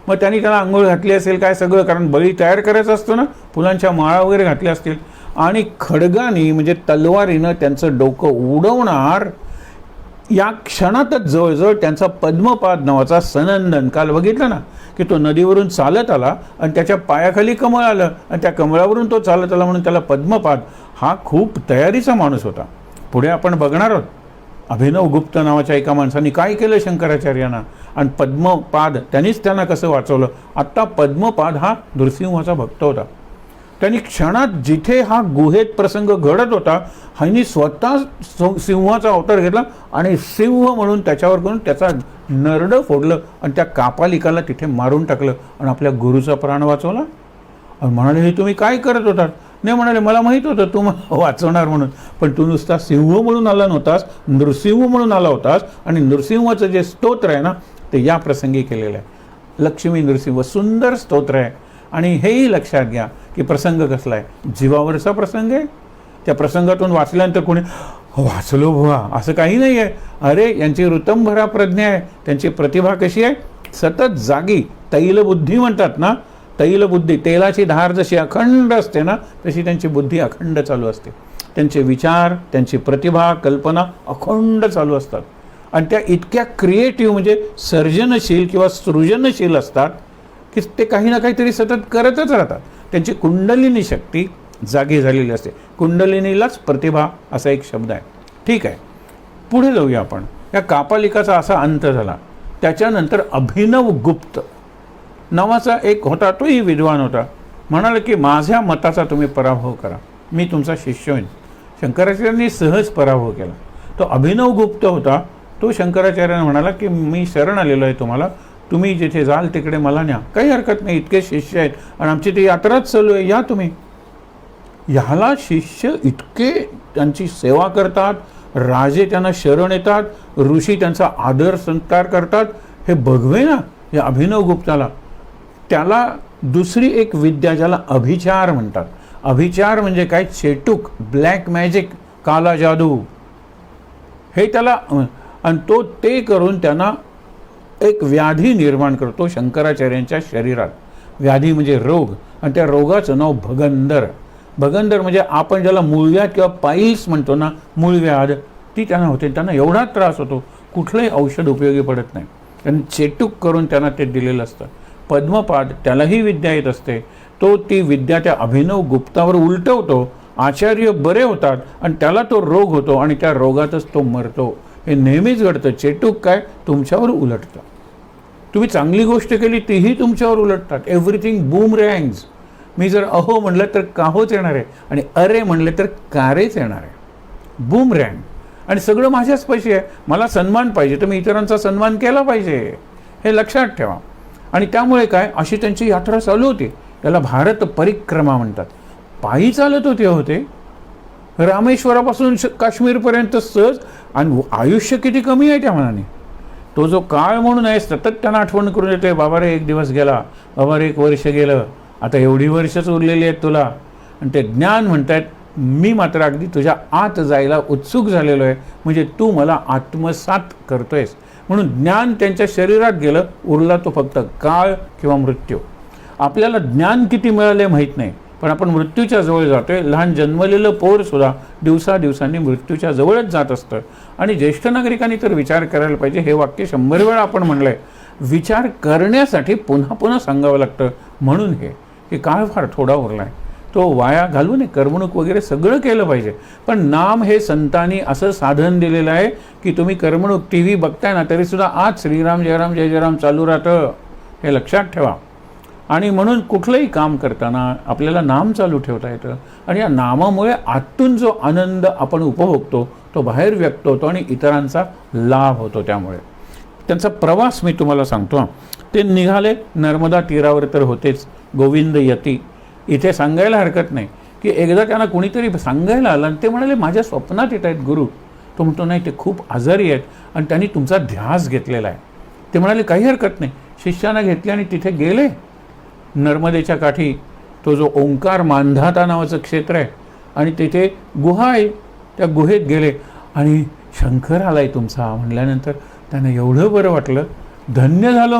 A: मग त्यांनी त्याला आंघोळ घातली असेल काय सगळं, कारण बळी तयार करायचा असतो ना, फुलांच्या माळा वगैरे घातल्या असतील. आणि खडगानी म्हणजे तलवारीनं त्यांचं डोकं उडवणार. या क्षणातच जवळजवळ त्यांचा पद्मपाद नावाचा सनंदन, काल बघितलं ना की तो नदीवरून चालत आला आणि त्याच्या पायाखाली कमळ आलं आणि त्या कमळावरून तो चालत आला म्हणून त्याला पद्मपाद. हा खूप तयारीचा माणूस होता. पुढे आपण बघणार आहोत अभिनव गुप्त नावाच्या एका माणसाने काय केलं शंकराचार्यांना, आणि पद्मपाद त्यांनीच त्यांना कसं वाचवलं. आत्ता पद्मपाद हा नृसिंहाचा भक्त होता. त्यांनी क्षणात जिथे हा गुहेत प्रसंग घडत होता, ह्यांनी स्वतः सिंहाचा अवतार घेतला आणि सिंह म्हणून त्याच्यावर करून त्याचा नरडं फोडलं आणि त्या कापालिकाला तिथे मारून टाकलं आणि आपल्या गुरुचा प्राण वाचवला. आणि म्हणाले हे तुम्ही काय करत होतात? नाही म्हणाले मला माहीत होतं तू मला वाचवणार म्हणून, पण तू नुसता सिंह म्हणून आला नव्हतास, नृसिंह म्हणून आला होतास. आणि नृसिंहाचं जे स्तोत्र आहे ना ते या प्रसंगी केलेलं आहे. लक्ष्मी नृसिंह सुंदर स्तोत्र आहे. आणि हेही लक्षात घ्या की प्रसंग कसला आहे, जीवावरचा प्रसंग आहे. त्या प्रसंगातून वाचल्यानंतर कोणी वाचलो बुवा असं काही नाही आहे. अरे यांची ऋतंभरा प्रज्ञा आहे, त्यांची प्रतिभा कशी आहे, सतत जागी. तैलबुद्धी म्हणतात ना, तैलबुद्धी, तेलाची धार जशी अखंड असते ना तशी त्यांची बुद्धी अखंड चालू असते. त्यांचे विचार, त्यांची प्रतिभा, कल्पना अखंड चालू असतात. आणि त्या इतक्या क्रिएटिव्ह म्हणजे सर्जनशील किंवा सृजनशील असतात की ते काही ना काहीतरी सतत करतच राहतात. त्यांची कुंडलिनी शक्ती जागी झालेली असते. कुंडलिनीलाच प्रतिभा असा एक शब्द आहे. ठीक आहे, पुढे जाऊया आपण. या कापालिकाचा असा अंत झाला. त्याच्यानंतर अभिनव गुप्त नावाचा एक होता, तोही विद्वान होता. म्हणाला की माझ्या मताचा तुम्ही पराभव करा, मी तुमचा शिष्य होईन. शंकराचार्यांनी सहज पराभव केला. तो अभिनव गुप्त होता. तो शंकराचार्यांना म्हणाला की मी शरण आलेलो आहे तुम्हाला, तुम्ही जिथे जाल तिकडे मला न्या, काही हरकत नाही, इतके शिष्य आहेत आणि आमची ती यात्राच चालू आहे, या तुम्ही. ह्याला शिष्य इतके त्यांची सेवा करतात, राजे त्यांना शरण येतात, ऋषी त्यांचा आदर सत्कार करतात. हे बघवे ना या अभिनव गुप्ताला. त्याला दुसरी एक विद्या ज्याला अभिचार म्हणतात. अभिचार म्हणजे काय, चेटूक, ब्लॅक मॅजिक, काला जादू, हे त्याला. आणि तो ते करून त्यांना एक व्याधी निर्माण करतो शंकराचार्यांच्या शरीरात. व्याधी म्हणजे रोग, आणि त्या रोगाचं नाव भगंदर. भगंदर म्हणजे आपण ज्याला मूळव्याध किंवा पाईल्स म्हणतो ना, मूळव्याध, ती त्यांना होते. त्यांना एवढा त्रास होतो, कुठलंही औषध उपयोगी पडत नाही. त्यांनी चेटूक करून त्यांना ते दिलेलं असतं. पद्मपाद त्यालाही विद्या येत असते. तो ती विद्या त्या अभिनव गुप्तावर उलटवतो. आचार्य बरे होतात आणि त्याला तो रोग होतो आणि त्या रोगातच तो मरतो. हे नेहमीच घडतं. चेटूक काय, तुमच्यावर उलटतं. तुम्ही चांगली गोष्ट केली तीही तुमच्यावर उलटतात. एव्हरीथिंग बूमरँग्स. मी जर अहो म्हणलं तर काहोच येणार आहे, आणि अरे म्हणले तर कारेच येणार आहे. बूमरँग. आणि सगळं माझ्याच पैसे आहे. मला सन्मान पाहिजे तर मी इतरांचा सन्मान केला पाहिजे, हे लक्षात ठेवा. आणि त्यामुळे काय, अशी त्यांची यात्रा चालू होती. त्याला भारत परिक्रमा म्हणतात. पायी चालत होते रामेश्वरापासून काश्मीरपर्यंत सहज. आणि आयुष्य किती कमी आहे त्या मनाने. तो जो काळ म्हणून आहे सतत त्यांना आठवण करून येते, बाबा रे 1 दिवस गेला, बाबा रे 1 वर्ष गेलं, आता एवढी वर्षच उरलेली आहेत तुला. आणि ते ज्ञान म्हणतात, मी मात्र अगदी तुझ्या आत जायला उत्सुक झालेलो आहे, म्हणजे तू मला आत्मसात करतोयस. म्हणून ज्ञान त्यांच्या शरीरात गेलं, उरला तो फक्त काळ किंवा मृत्यू. आपल्याला ज्ञान किती मिळाले माहीत नाही, पण आपण मृत्यूच्या जवळ जातोय. लहान जन्मलेलं पोरसुद्धा दिवसादिवसांनी मृत्यूच्या जवळच जात असतं. आणि ज्येष्ठ नागरिकांनी तर विचार करायला पाहिजे. हे वाक्य 100 वेळा आपण म्हणलं आहे. विचार करण्यासाठी पुन्हा पुन्हा सांगावं लागतं. म्हणून हे की काळ फार थोडा उरला आहे, तो वाया घालू नये. करमणूक वगैरे सगळं केलं पाहिजे, पण नाम हे संतांनी असं साधन दिलेलं आहे की तुम्ही करमणूक TV बघताय ना, तरीसुद्धा आज श्रीराम जयराम जय जयराम चालू राहतं. हे लक्षात ठेवा. आणि म्हणून कुठलंही काम करताना आपल्याला नाम चालू ठेवता येतं. आणि या नामामुळे आतून जो आनंद आपण उपभोगतो तो बाहेर व्यक्त होतो आणि इतरांचा लाभ होतो. त्यामुळे त्यांचा प्रवास मी तुम्हाला सांगतो. ते निघाले नर्मदा तीरावर तर होतेच. गोविंद यती इथे सांगायला हरकत नाही की एकदा त्यांना कोणीतरी सांगायला आलं आणि ते म्हणाले, माझ्या स्वप्नात येत आहेत गुरु. तो म्हणतो, नाही, ते खूप आजारी आहेत आणि त्यांनी तुमचा ध्यास घेतलेला आहे. ते म्हणाले, काही हरकत नाही. शिष्यानं घेतले आणि तिथे गेले नर्मदेच्या काठी. तो जो ओंकार मांधाता नावाचं क्षेत्र आहे आणि तिथे गुहा आहे, त्या गुहेत गेले आणि शंकर आलाय तुमचा म्हणल्यानंतर त्यांना एवढं बरं वाटलं. धन्य झालो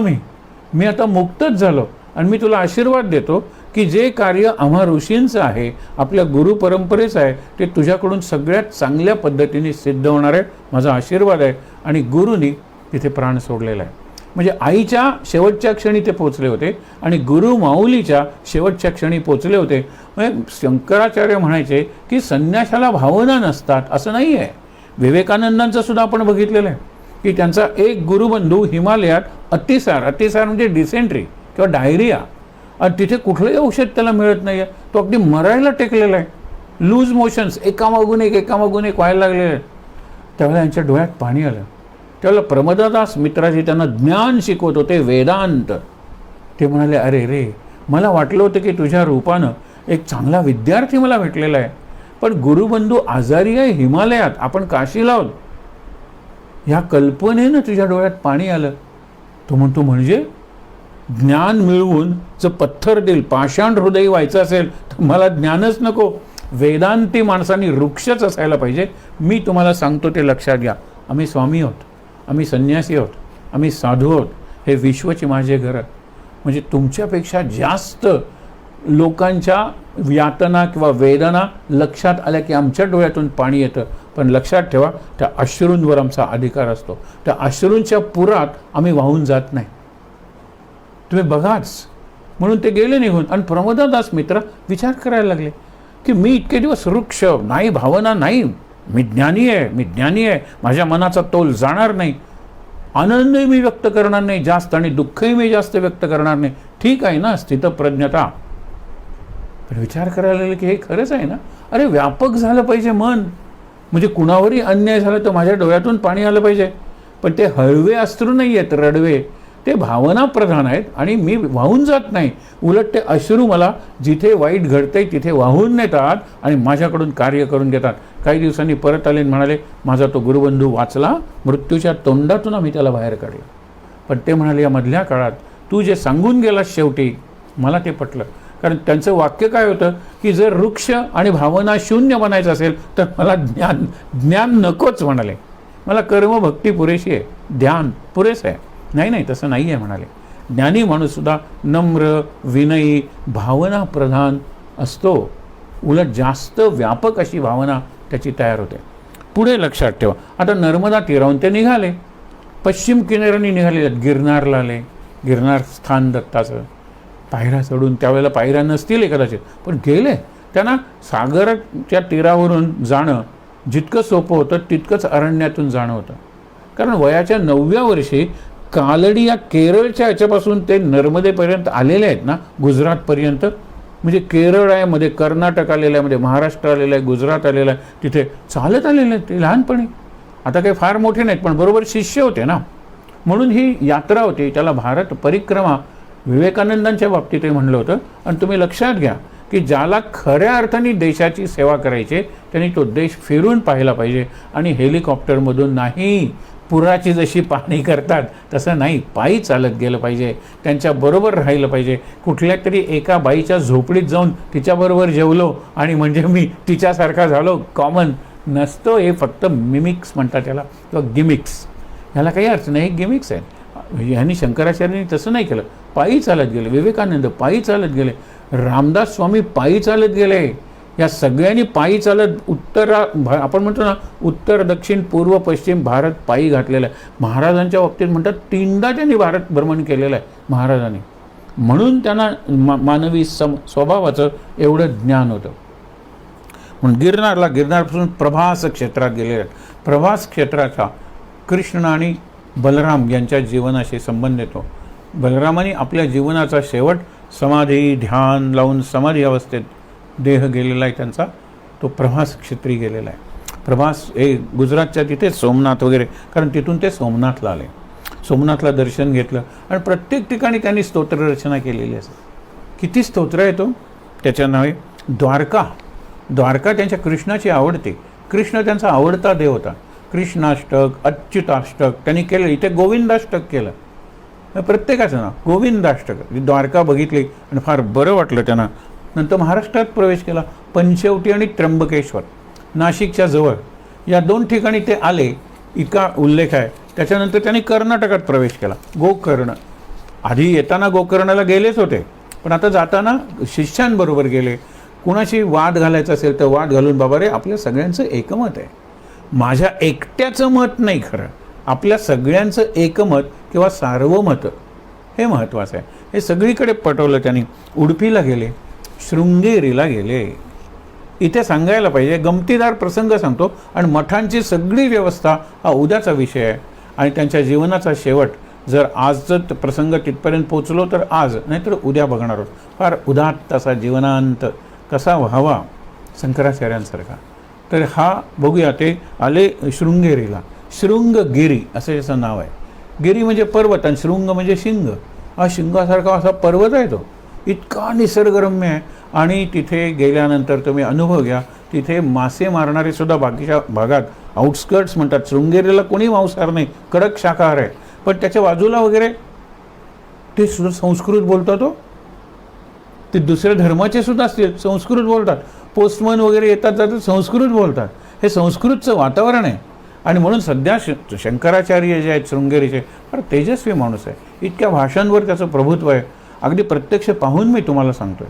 A: मी आता मुक्तच झालो. आणि मी तुला आशीर्वाद देतो की जे कार्य आम्हा ऋषींचं आहे, आपल्या गुरु परंपरेचं आहे, ते तुझ्याकडून सगळ्यात चांगल्या पद्धतीने सिद्ध होणार आहे. माझा आशीर्वाद आहे. आणि गुरुनी तिथे प्राण सोडलेला आहे. म्हणजे आईच्या शेवटच्या क्षणी ते पोचले होते आणि गुरु माऊलीच्या शेवटच्या क्षणी पोचले होते. म्हणजे शंकराचार्य म्हणायचे की संन्याशाला भावना नसतात असं नाही आहे. विवेकानंदांचं सुद्धा आपण बघितलेलं आहे की त्यांचा एक गुरुबंधू हिमालयात अतिसार म्हणजे डिसेंट्री किंवा डायरिया, आणि तिथे कुठलंही औषध त्याला मिळत नाही आहे. तो अगदी मरायला टेकलेला आहे. लूज मोशन्स एकामागून एक व्हायला लागलेले आहेत. त्यावेळेला यांच्या डोळ्यात पाणी आलं. त्यावेळेला प्रमदादास मित्राजी त्यांना ज्ञान शिकवत होते, वेदांत. ते म्हणाले, अरे रे, मला वाटलं होतं की तुझ्या रूपानं एक चांगला विद्यार्थी मला भेटलेला आहे, पण गुरुबंधू आजारी आहे हिमालयात, आपण काशीला आहोत. ह्या कल्पनेनं तुझ्या डोळ्यात पाणी आलं. तो म्हणतो, म्हणजे ज्ञान मिळवून जर पत्थर देईल, पाषाण हृदय व्हायचं असेल तर मला ज्ञानच नको. वेदांती माणसांनी वृक्षच असायला पाहिजे. मी तुम्हाला सांगतो ते लक्षात घ्या. आम्ही स्वामी आहोत, आम्ही संन्यासी आहोत, आम्ही साधू आहोत. हे विश्वचे माझे घर. म्हणजे तुमच्यापेक्षा जास्त लोकांच्या यातना किंवा वेदना लक्षात आल्या की आमच्या डोळ्यातून पाणी येतं. पण लक्षात ठेवा, त्या अश्रूंवर आमचा अधिकार असतो. त्या अश्रूंच्या पुरात आम्ही वाहून जात नाही. तुम्ही बघाच. म्हणून ते गेले निघून. आणि प्रमोदादास मित्र विचार करायला लागले की मी इतके दिवस वृक्ष नाही, भावना नाही, मी ज्ञानी आहे, माझ्या मनाचा तोल जाणार नाही, आनंदही मी व्यक्त करणार नाही जास्त आणि दुःखही मी जास्त व्यक्त करणार नाही. ठीक आहे ना स्थितप्रज्ञता. पण विचार करायला लागले की हे खरंच आहे ना. अरे व्यापक झालं पाहिजे मन. म्हणजे कुणावरही अन्याय झाला तर माझ्या डोळ्यातून पाणी आलं पाहिजे. पण ते हळवे अश्रू नाही आहेत, रडवे. ते भावना प्रधान आहेत आणि मी वाहून जात नाही. उलट ते अश्रू मला जिथे वाईट घडतंय तिथे वाहून नेतात आणि माझ्याकडून कार्य करून घेतात. काही दिवसांनी परत आले आणि म्हणाले, माझा तो गुरुबंधू वाचला, मृत्यूच्या तोंडातून आम्ही त्याला बाहेर काढलं. पण ते म्हणाले, या मधल्या काळात तू जे सांगून गेलास शेवटी मला ते पटलं. कारण त्यांचं वाक्य काय होतं की जर वृक्ष आणि भावना शून्य बनायचं असेल तर मला ज्ञान नकोच म्हणाले. मला कर्मभक्ती पुरेशी आहे, ध्यान पुरेसं आहे. नाही तसं नाही आहे म्हणाले. ज्ञानी माणूससुद्धा नम्र, विनयी, भावना प्रधान असतो. उलट जास्त व्यापक अशी भावना त्याची तयार होते. पुढे लक्षात ठेवा, आता नर्मदा तीरावरून ते निघाले. पश्चिम किनाऱ्याने निघाले, गिरनारला आले. गिरनार स्थान दत्ताचं. पायऱ्या चढून, त्यावेळेला पायऱ्या नसतील कदाचित, पण गेले. त्यांना सागराच्या तीरावरून जाणं जितकं सोपं होतं तितकंच अरण्यातून जाणं होतं. कारण वयाच्या 9व्या वर्षी कालडी या केरळच्या याच्यापासून ते नर्मदेपर्यंत आलेले आहेत ना, गुजरातपर्यंत. म्हणजे केरळ आहे, मध्ये कर्नाटक आलेलं आहे, मध्ये महाराष्ट्र आलेलं आहे, गुजरात आलेलं आहे. तिथे चालत आलेलं आहे ते लहानपणी. आता काही फार मोठे नाहीत पण बरोबर शिष्य होते ना. म्हणून ही यात्रा होती, त्याला भारत परिक्रमा विवेकानंदांच्या बाबतीतही म्हणलं होतं. आणि तुम्ही लक्षात घ्या की ज्याला खऱ्या अर्थाने देशाची सेवा करायची त्यांनी तो देश फिरून पाहिला पाहिजे. आणि हेलिकॉप्टरमधून नाही, पुराची जशी पाहणी करतात तसं नाही, पायी चालत गेलं पाहिजे, त्यांच्याबरोबर राहिलं पाहिजे. कुठल्या तरी एका बाईच्या झोपडीत जाऊन तिच्याबरोबर जेवलो आणि म्हणजे मी तिच्यासारखा झालो, कॉमन नसतो. हे फक्त मिमिक्स म्हणतात त्याला, किंवा गिमिक्स. ह्याला काही अर्थ नाही, गिमिक्स आहे. ह्यांनी शंकराचार्यांनी तसं नाही केलं, पायी चालत गेले. विवेकानंद पायी चालत गेले, रामदास स्वामी पायी चालत गेले. या सगळ्यांनी पायी चालत आपण म्हणतो ना, उत्तर दक्षिण पूर्व पश्चिम भारत पायी घातलेला आहे. महाराजांच्या बाबतीत म्हणतात 3दा त्यांनी भारत भ्रमण केलेलं आहे महाराजांनी. म्हणून त्यांना मानवी स्वभावाचं एवढं ज्ञान होतं. म्हणून गिरनारपासून प्रभास क्षेत्रात गेलेले आहेत. प्रभास क्षेत्राचा कृष्ण आणि बलराम यांच्या जीवनाशी संबंध येतो. बलरामाने आपल्या जीवनाचा शेवट समाधी ध्यान लावून समाधी अवस्थेत देह गेलेला आहे त्यांचा, तो प्रभास क्षेत्री गेलेला आहे. प्रभास हे गुजरातच्या तिथे सोमनाथ वगैरे, कारण तिथून ते सोमनाथला आले. सोमनाथला दर्शन घेतलं आणि प्रत्येक ठिकाणी त्यांनी स्तोत्र रचना केलेली असते. किती स्तोत्र आहे तो त्याच्या नावे. द्वारका त्यांच्या कृष्णाची आवडते. कृष्ण त्यांचा आवडता देव होता. कृष्णाष्टक, अच्युताष्टक त्यांनी केलं. इथे गोविंदाष्टक केलं. प्रत्येकाचं नाव गोविंदाष्टक. द्वारका बघितली आणि फार बरं वाटलं त्यांना. नंतर महाराष्ट्रात प्रवेश केला. पंचवटी आणि त्र्यंबकेश्वर नाशिकच्या जवळ या 2 ठिकाणी ते आले, इतका उल्लेख आहे. त्याच्यानंतर त्यांनी कर्नाटकात प्रवेश केला. गोकर्ण, आधी येताना गोकर्णाला गेलेच होते, पण आता जाताना शिष्यांबरोबर गेले. कुणाशी वाद घालायचा असेल तर वाद घालून, बाबा रे आपल्या सगळ्यांचं एकमत आहे, माझ्या एकट्याचं मत नाही, खरं आपल्या सगळ्यांचं एकमत किंवा सार्वमत हे महत्त्वाचं आहे. हे सगळीकडे पटवलं त्यांनी. उडुपीला गेले, शृंगेरीला गेले. इथे सांगायला पाहिजे, गमतीदार प्रसंग सांगतो. आणि मठांची सगळी व्यवस्था हा उद्याचा विषय आहे. आणि त्यांच्या जीवनाचा शेवट जर आजचं प्रसंग तिथपर्यंत पोचलो तर आज, नाहीतर उद्या बघणार आहोत. फार उदात्त असा जीवनांत कसा व्हावा शंकराचार्यांसारखा. तर हा बघूया. ते आले शृंगेरीला. शृंगगिरी असं याचं नाव आहे. गिरी म्हणजे पर्वत आणि शृंग म्हणजे शिंग. हा शिंगासारखा असा पर्वत आहे तो. इतका निसर्गरम्य आहे. आणि तिथे गेल्यानंतर तुम्ही अनुभव घ्या, तिथे मासे मारणारे सुद्धा बाकीच्या भागात आउटस्कर्ट्स म्हणतात. शृंगेरीला कोणी मांसाहार नाही, कडक शाकाहार आहे. पण त्याच्या बाजूला वगैरे ते सुद्धा संस्कृत बोलतात. ते दुसऱ्या धर्माचे सुद्धा असतील संस्कृत बोलतात. पोस्टमन वगैरे येतात जातात संस्कृत बोलतात. हे संस्कृतचं वातावरण आहे. आणि म्हणून सध्या शंकराचार्य जे आहेत शृंगेरीचे फार तेजस्वी माणूस आहे. इतक्या भाषांवर त्याचं प्रभुत्व आहे. अगदी प्रत्यक्ष पाहून मी तुम्हाला सांगतोय.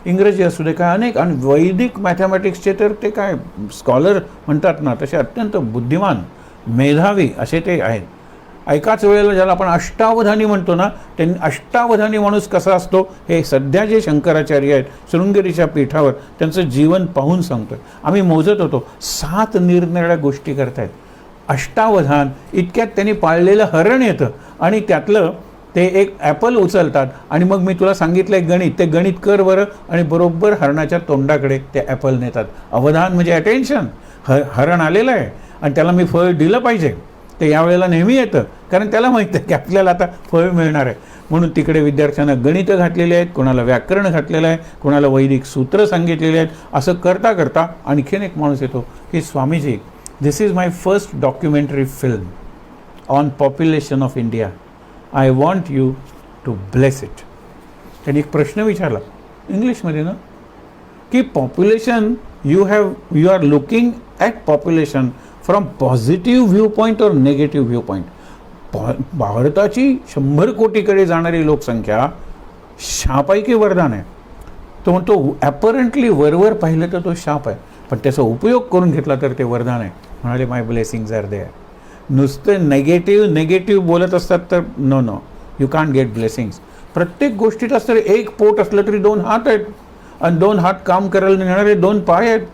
A: इंग्रजी असू दे काय अनेक, आणि वैदिक मॅथमॅटिक्सचे तर ते काय स्कॉलर म्हणतात ना, तसे अत्यंत बुद्धिमान मेधावी असे ते आहेत. एकाच वेळेला ज्याला आपण अष्टावधानी म्हणतो ना, त्यांनी अष्टावधानी माणूस कसा असतो हे सध्या जे शंकराचार्य आहेत शृंगेरीच्या पीठावर त्यांचं जीवन पाहून सांगतोय. आम्ही मोजत होतो 7 निरनिराळ्या गोष्टी करतायत. अष्टावधान, इतक्यात त्यांनी पाळलेलं हरण येतं आणि त्यातलं ते एक ॲपल उचलतात आणि मग मी तुला सांगितलं एक गणित, ते गणित कर बरं, आणि बरोबर हरणाच्या तोंडाकडे ते ॲपल नेतात. अवधान म्हणजे अटेन्शन. हरण आलेलं आहे आणि त्याला मी फळ दिलं पाहिजे. ते यावेळेला नेहमी येतं, कारण त्याला माहिती आहे की आपल्याला आता फळ मिळणार आहे. म्हणून तिकडे विद्यार्थ्यांना गणितं घातलेली आहेत, कोणाला व्याकरण घातलेलं आहे, कोणाला वैदिक सूत्र सांगितलेली आहेत. असं करता करता आणखीन एक माणूस येतो की Swamiji, this is my first documentary film on population of India. I want you to bless it. त्यांनी एक प्रश्न विचारला इंग्लिशमध्ये ना, की population you are looking at population from positive view point और नेगेटिव्ह व्ह्यू पॉईंट. भारताची 100 कोटीकडे जाणारी लोकसंख्या शाप आहे की वरदान आहे? तो म्हणतो ॲपरंटली वरवर पाहिलं तर तो शाप आहे, पण त्याचा उपयोग करून घेतला तर ते वरदान आहे. म्हणाले माय ब्लेसिंग्ज आर देअर. नुसतं नेगेटिव्ह बोलत असतात तर no you can't get blessings. प्रत्येक गोष्टीत असतं. एक पोट असलं तरी 2 हात आहेत, आणि 2 हात काम करायला नेणारे 2 पाय आहेत,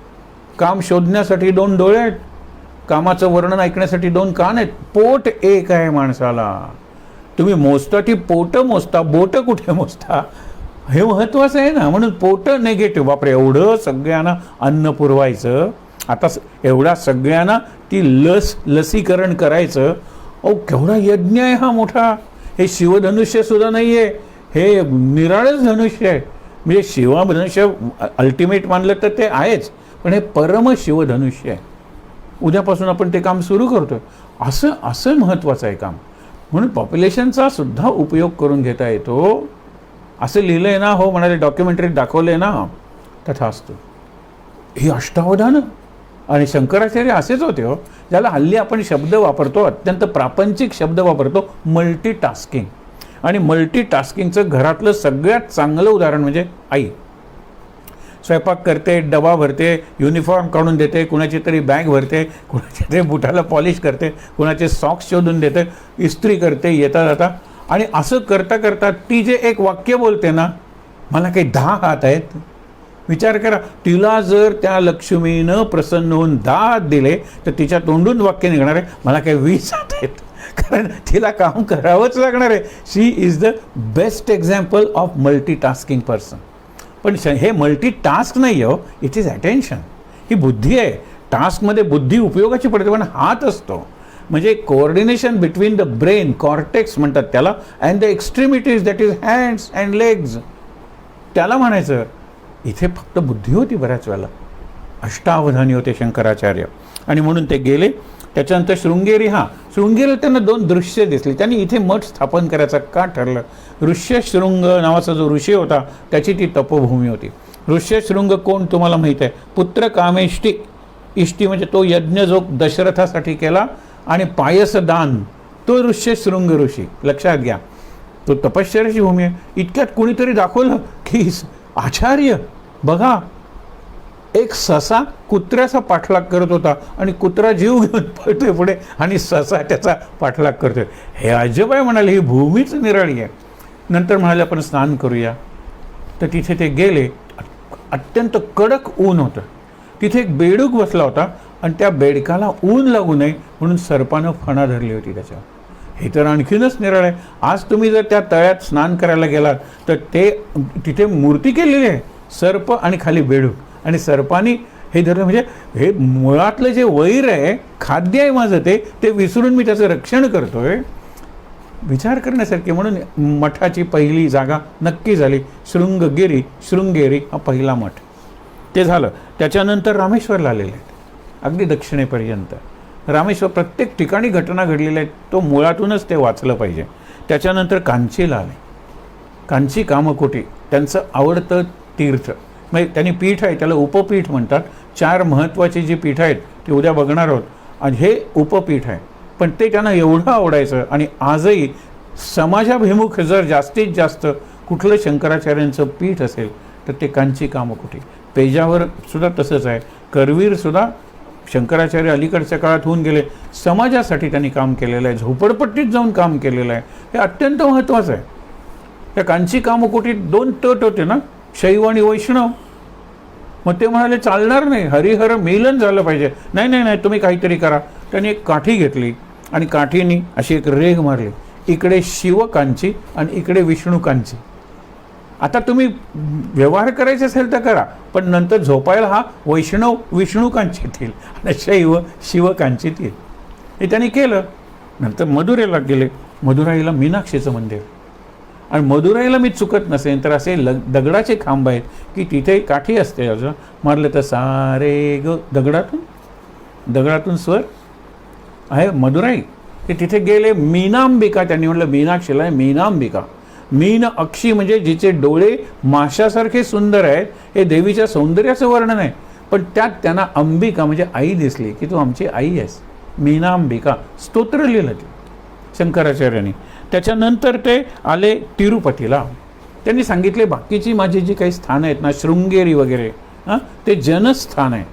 A: काम शोधण्यासाठी 2 डोळे आहेत, कामाचं वर्णन ऐकण्यासाठी 2 कान आहेत. पोट एक आहे माणसाला. तुम्ही मोजता ती पोट मोजता, बोट कुठे मोजता? हे महत्त्वाचं आहे ना. म्हणून पोट नेगेटिव्ह. बापरे, एवढं सगळ्यांना अन्न पुरवायचं, आता एवढ्या सगळ्यांना ती लसीकरण करायचं. केवढा यज्ञ आहे हा मोठा. हे शिवधनुष्य सुद्धा नाही आहे हे निराळच धनुष्य आहे. म्हणजे शिवधनुष्य अल्टिमेट मानलं तर ते आहेच, पण हे परम शिवधनुष्य आहे. उद्यापासून आपण ते काम सुरू करतोय. असं महत्त्वाचं आहे काम. म्हणून पॉप्युलेशनचा सुद्धा उपयोग करून घेता येतो. असं लिहिलं आहे ना, हो म्हणाले, डॉक्युमेंटरीत दाखवलं आहे ना, तथास्तु. ही अष्टावधानं. आणि शंकराचार्य असेच होते हो, ज्याला हल्ली आपण शब्द वापरतो, अत्यंत प्रापंचिक शब्द वापरतो, मल्टीटास्किंग. आणि मल्टीटास्किंगचं घरातलं सगळ्यात चांगलं उदाहरण म्हणजे आई. स्वयंपाक करते, डबा भरते, युनिफॉर्म काढून देते, कुणाची तरी बॅग भरते, कुणाच्या तरी बुटाला पॉलिश करते, कुणाचे सॉक्स शोधून देते, इस्त्री करते येता जाता. आणि असं करता करता ती जे एक वाक्य बोलते ना, मला काही 10 हात आहेत. विचार करा, तिला जर त्या लक्ष्मीनं प्रसन्न होऊन 10 हात दिले तर तिच्या तोंडून वाक्य निघणार आहे, मला काही 20 हात आहेत. कारण तिला काम करावंच लागणार आहे. She is the best example of multitasking person. पण हे मल्टीटास्क नाही हो, इट इज अटेन्शन. ही बुद्धी आहे. टास्कमध्ये बुद्धी उपयोगाची पडते, पण हात असतो. म्हणजे coordination between the brain, cortex म्हणतात त्याला, and the extremities, that is hands and legs, त्याला म्हणायचं. इथे फक्त बुद्धी होती बऱ्याच वेळेला. अष्टावधानी होते शंकराचार्य. आणि म्हणून ते गेले. त्याच्यानंतर शृंगेरीला त्यांना 2 दृश्य दिसली. त्यांनी इथे मठ स्थापन करायचं का ठरलं? ऋष्यशृंग नावाचा जो ऋषी होता त्याची ती तपोभूमी होती. ऋष्यशृंग कोण तुम्हाला माहीत आहे? पुत्र कामेष्टी. इष्टी म्हणजे तो यज्ञ जो दशरथासाठी केला, आणि पायसदान तो ऋष्यशृंग ऋषी. लक्षात घ्या, तो तपश्चर्याची भूमी आहे. इतक्यात कुणीतरी दाखवलं की आचार्य बघा, एक ससा कुत्र्याचा पाठलाग करत होता आणि कुत्रा जीव घेऊन पळतोय पुढे आणि ससा त्याचा पाठलाग करतोय. हे अजब आहे म्हणाले, ही भूमीच निराळी आहे. नंतर म्हणाले आपण स्नान करूया. तर तिथे ते गेले. अत्यंत कडक ऊन होतं. तिथे एक बेडूक बसला होता आणि त्या बेडकाला ऊन लागू नये म्हणून सर्पानं फणा धरली होती त्याच्यावर. हे तर आणखीनच निराळ आहे. आज तुम्ही जर त्या तळ्यात स्नान करायला गेलात तर ते तिथे मूर्ती केलेली आहे, सर्प आणि खाली बेडूक, आणि सर्पानी हे धरलं. म्हणजे हे मुळातलं जे वैर आहे, खाद्य आहे माझं, ते विसरून मी त्याचं रक्षण करतोय. विचार करण्यासारखे. म्हणून मठाची पहिली जागा नक्की झाली शृंगेरी हा पहिला मठ. ते झालं. त्याच्यानंतर रामेश्वरला आलेले आहेत, अगदी दक्षिणेपर्यंत. रामेश्वर प्रत्येक ठिकाणी घटना घडलेल्या आहेत, तो मुळातूनच ते वाचलं पाहिजे. त्याच्यानंतर कांचीला आले. कांची कामकोटी त्यांचं आवडतं तीर्थ. म्हणजे त्यांनी पीठ आहे, त्याला उपपीठ म्हणतात. 4 महत्त्वाची जी पीठ आहेत ते उद्या बघणार आहोत. आणि हे उपपीठ आहे, पण ते त्यांना एवढं आवडायचं. आणि आजही समाजाभिमुख जर जास्तीत जास्त कुठलं शंकराचार्यांचं पीठ असेल तर ते कांची कामकोटी. पेजावर सुद्धा तसंच आहे. करवीरसुद्धा शंकराचार्य अलीकडच्या काळात होऊन गेले. समाजासाठी त्यांनी काम केलेलं आहे, झोपडपट्टीत जाऊन काम केलेलं आहे. हे अत्यंत महत्त्वाचं आहे. त्या कांची कामकोटीत 2 तट होते ना, शैव आणि वैष्णव. मग ते म्हणाले चालणार नाही, हरिहर मिलन झालं पाहिजे. नाही नाही नाही, तुम्ही काहीतरी करा. त्यांनी एक काठी घेतली आणि काठीने अशी एक रेघ मारली. इकडे शिवकांची आणि इकडे विष्णुकांची. आता तुम्ही व्यवहार करायचे असेल तर करा, पण नंतर झोपायला हा वैष्णव विष्णुकांची येतील आणि शैव शिवकांची येईल. हे त्यांनी केलं. नंतर मदुरेला गेले. मदुराईला मीनाक्षीचं मंदिर. आणि मदुराईला मी चुकत नसेल तर असे दगडाचे खांब आहेत की तिथे काठी असते. अजून मारलं तर सारे ग दगडातून स्वर आहे मदुराई. ते तिथे गेले. मीनांबिका त्यांनी म्हटलं, मीनाक्षीला मीनांबिका. मीन अक्षी म्हणजे जिचे डोळे माशासारखे सुंदर आहेत, हे देवीच्या सौंदर्याचं वर्णन आहे. पण त्यात त्यांना अंबिका म्हणजे आई दिसली की तू आमची आई आहेस. मीनांबिका स्तोत्र लिहिलं ते शंकराचार्यांनी. त्याच्यानंतर ते आले तिरुपतीला. त्यांनी सांगितले बाकीची माझी जी काही स्थानं आहेत ना, शृंगेरी वगैरे, ते जनस्थान आहे,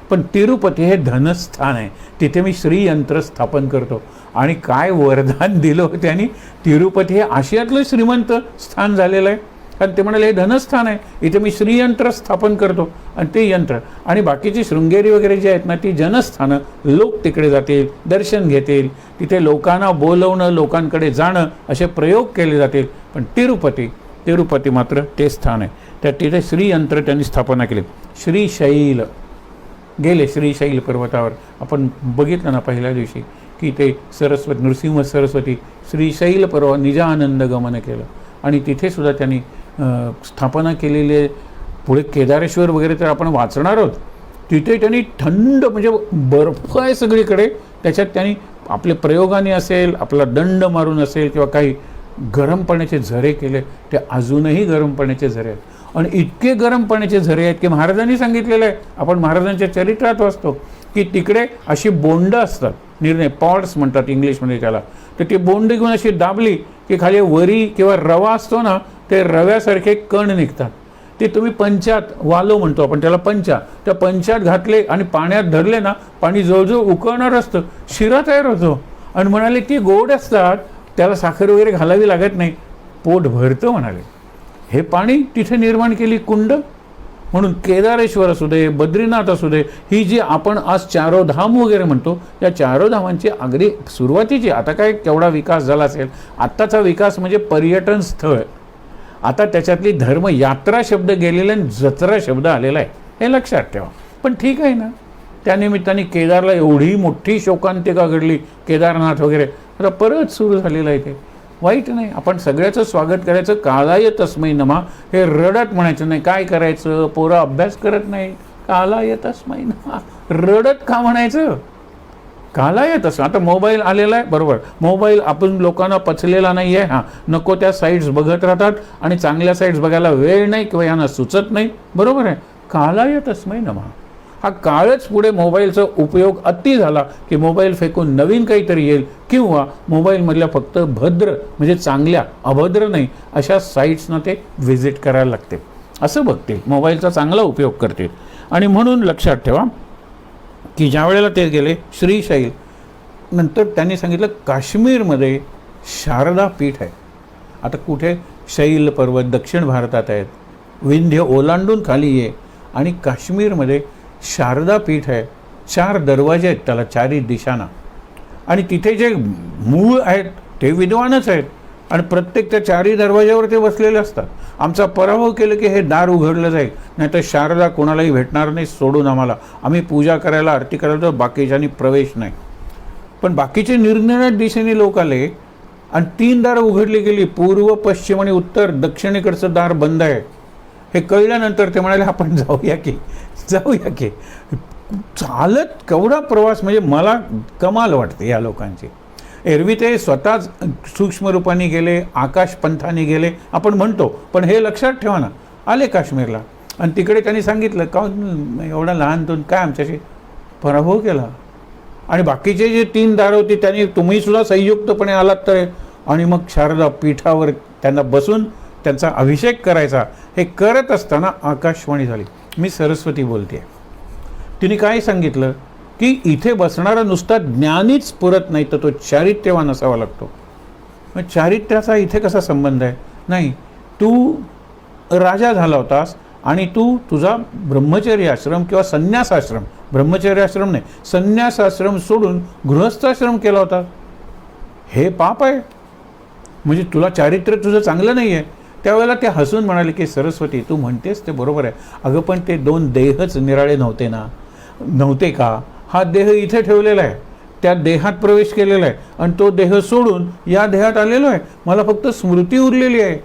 A: पण तिरुपती हे धनस्थान आहे. तिथे मी श्रीयंत्र स्थापन करतो. आणि काय वरदान दिलं होतं त्यांनी. तिरुपती हे आशियातलं श्रीमंत स्थान झालेलं आहे. कारण ते म्हणाले हे धनस्थान आहे, इथे मी श्रीयंत्र स्थापन करतो. आणि ते यंत्र आणि बाकीची शृंगेरी वगैरे जे आहेत ना, ती जनस्थानं. लोक तिकडे जातील, दर्शन घेतील, तिथे लोकांना बोलवणं, लोकांकडे जाणं असे प्रयोग केले जातील. पण तिरुपती मात्र ते स्थान आहे. त्या तिथे श्रीयंत्र त्यांनी स्थापना केली. श्रीशैल गेले. श्रीशैल पर्वतावर आपण बघितलं ना पहिल्या दिवशी की ते सरस्वती, नृसिंह सरस्वती श्रीशैल पर्वत निजानंद गमन केलं. आणि तिथे सुद्धा त्यांनी स्थापना केलेली. पुढे केदारेश्वर वगैरे तर आपण वाचणार आहोत. तिथे त्यांनी थंड म्हणजे बर्फ आहे सगळीकडे, त्याच्यात त्यांनी आपले प्रयोगाने असेल, आपला दंड मारून असेल किंवा काही गरम पाण्याचे झरे केले. ते अजूनही गरम पाण्याचे झरे आहेत आणि इतके गरम पाण्याचे झरे आहेत की महाराजांनी सांगितलेलं आहे, आपण महाराजांच्या चरित्रात वाचतो की तिकडे अशी बोंड असतात, निर्णय पॉड्स म्हणतात इंग्लिशमध्ये त्याला. तर ती बोंड घेऊन अशी दाबली की खाली वरी किंवा रवा असतो ना, ते रव्यासारखे कण निघतात. ते तुम्ही पंचात, वालो म्हणतो आपण त्याला, पंचा, त्या पंचात घातले आणि पाण्यात धरले ना, पाणी जवळजवळ उकळणार असतं, शिरा तयार होतो. आणि म्हणाले ती गोड असतात, त्याला साखर वगैरे घालावी लागत नाही, पोट भरतं म्हणाले. हे पाणी तिथे निर्माण केली कुंड. म्हणून केदारेश्वर असू दे, बद्रीनाथ असू दे, ही जी आपण आज चारोधाम वगैरे म्हणतो, या चारोधामांची अगदी सुरुवातीची, आता काय केवढा विकास झाला असेल, आत्ताचा विकास म्हणजे पर्यटन स्थळ. आता त्याच्यातली धर्मयात्रा शब्द गेलेला आणि जत्रा शब्द आलेला आहे, हे लक्षात ठेवा. पण ठीक आहे ना, त्यानिमित्ताने केदारला एवढी मोठी शोकांतिका घडली, केदारनाथ वगैरे, आता परत सुरू झालेलं आहे. ते वाईट नाही, आपण सगळ्याचं स्वागत करायचं. कालाय तस्मै नमः हे रडत म्हणायचं नाही. काय करायचं, पोरं अभ्यास करत नाही, कालाय तस्मै नमः रडत का म्हणायचं? कालाय तसं. आता मोबाईल आलेला आहे, बरोबर, मोबाईल आपण लोकांना पचलेला नाही आहे. हां, नको त्या साईट्स बघत राहतात आणि चांगल्या साईट्स बघायला वेळ नाही किंवा यांना सुचत नाही, बरोबर आहे. कालाय तस्मै नमः. हा काळच पुढे मोबाईलचा उपयोग अति झाला की मोबाईल फेकून नवीन काहीतरी येईल, किंवा मोबाईलमधल्या फक्त भद्र म्हणजे चांगल्या, अभद्र नाही अशा साईट्सना ते व्हिजिट करायला लागते, असं बघतील, मोबाईलचा चांगला उपयोग करतील. आणि म्हणून लक्षात ठेवा की ज्या वेळेला ते गेले श्रीशैल, नंतर त्यांनी सांगितलं काश्मीरमध्ये शारदा पीठ आहे. आता कुठे शैल पर्वत दक्षिण भारतात आहेत, विंध्य ओलांडून खाली ये, आणि काश्मीरमध्ये शारदा पीठ आहे. 4 दरवाजे आहेत त्याला, 4ही दिशांना, आणि तिथे जे मूळ आहेत ते विद्वानच आहेत, आणि प्रत्येक त्या 4ही दरवाज्यावर ते बसलेले असतात. आमचा पराभव केलं की हे दार उघडलं जाईल, नाहीतर शारदा कोणालाही भेटणार नाही, सोडून आम्हाला, आम्ही पूजा करायला, आरती करायला तर बाकीच्यांनी प्रवेश नाही. पण बाकीचे निरनिराळ्या दिशेने लोक आले आणि 3 दारं उघडली गेली, पूर्व, पश्चिम आणि उत्तर. दक्षिणेकडचं दार बंद आहे. हे कळल्यानंतर ते म्हणाले आपण जाऊया की. चालत केवढा प्रवास, म्हणजे मला कमाल वाटते या लोकांची. एरवी ते स्वतःच सूक्ष्म रूपाने गेले, आकाश पंथाने गेले आपण म्हणतो, पण हे लक्षात ठेवा ना, आले काश्मीरला आणि तिकडे त्यांनी सांगितलं का एवढा लहान तो काय आमच्याशी पराभव केला. आणि बाकीचे जे 3 दारं होती त्यांनी, तुम्ही सुद्धा संयुक्तपणे आलात तर, आणि मग शारदा पीठावर त्यांना बसून त्यांचा अभिषेक करायचा. हे करत असताना आकाशवाणी झाली. मी सरस्वती बोलते. तिने काय सांगितलं की इथे बसणारा नुसता ज्ञानीच पुरत नाही, तर तो चारित्र्यवान असावा लागतो. मग चारित्र्याचा इथे कसा संबंध आहे? नाही, तू राजा झाला होतास आणि तू तुझा ब्रह्मचर्य आश्रम किंवा संन्यासाश्रम, ब्रह्मचर्य आश्रम नाही, संन्यासाश्रम सोडून गृहस्थाश्रम केला होता. हे पाप आहे, म्हणजे तुला चारित्र्य तुझं चांगलं नाही आहे. त्यावेळेला ते हसून म्हणाले की सरस्वती तू म्हणतेस ते बरोबर आहे. अगं पण ते 2 देहच निराळे नव्हते ना, नव्हते का? हा देह इथे ठेवलेला आहे, त्या देहात प्रवेश केलेला आहे, आणि तो देह सोडून या देहात आलेलो आहे. मला फक्त स्मृती उरलेली आहे.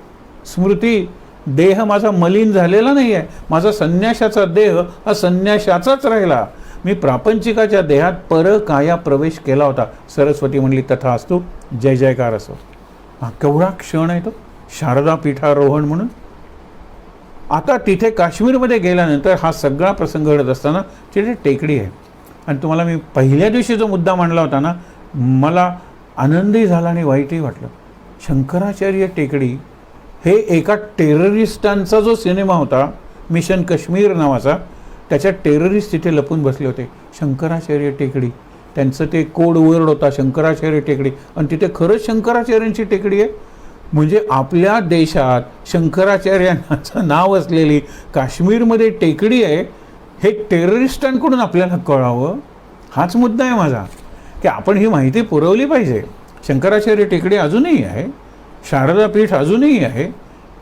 A: स्मृती, देह माझा मलिन झालेला नाही आहे. माझा संन्याशाचा देह हा संन्याशाचाच राहिला. मी प्रापंचिकाच्या देहात परकाया प्रवेश केला होता. सरस्वती म्हणली तथास्तु, जय जयकार असो. हा केवढा क्षण आहे तो शारदा पीठारोहण म्हणून. आता तिथे काश्मीरमध्ये गेल्यानंतर हा सगळा प्रसंग घडत असताना तिथे टेकडी आहे. आणि तुम्हाला मी पहिल्या दिवशी जो मुद्दा मांडला होता ना, मला आनंदही झाला आणि वाईटही वाटलं. शंकराचार्य टेकडी हे एका टेररिस्टांचा जो सिनेमा होता मिशन काश्मीर नावाचा, त्याच्यात टेररिस्ट तिथे लपून बसले होते. शंकराचार्य टेकडी, त्यांचं ते कोड वर्ड होता शंकराचार्य टेकडी, आणि तिथे खरंच शंकराचार्यांची टेकडी आहे. म्हणजे आपल्या देशात शंकराचार्यांचं नाव असलेली काश्मीरमध्ये टेकडी आहे, हे टेररिस्टांकडून आपल्याला कळावं. हाच मुद्दा आहे माझा, की आपण ही माहिती पुरवली पाहिजे. शंकराचार्य टेकडी अजूनही आहे, शारदा पीठ अजूनही आहे,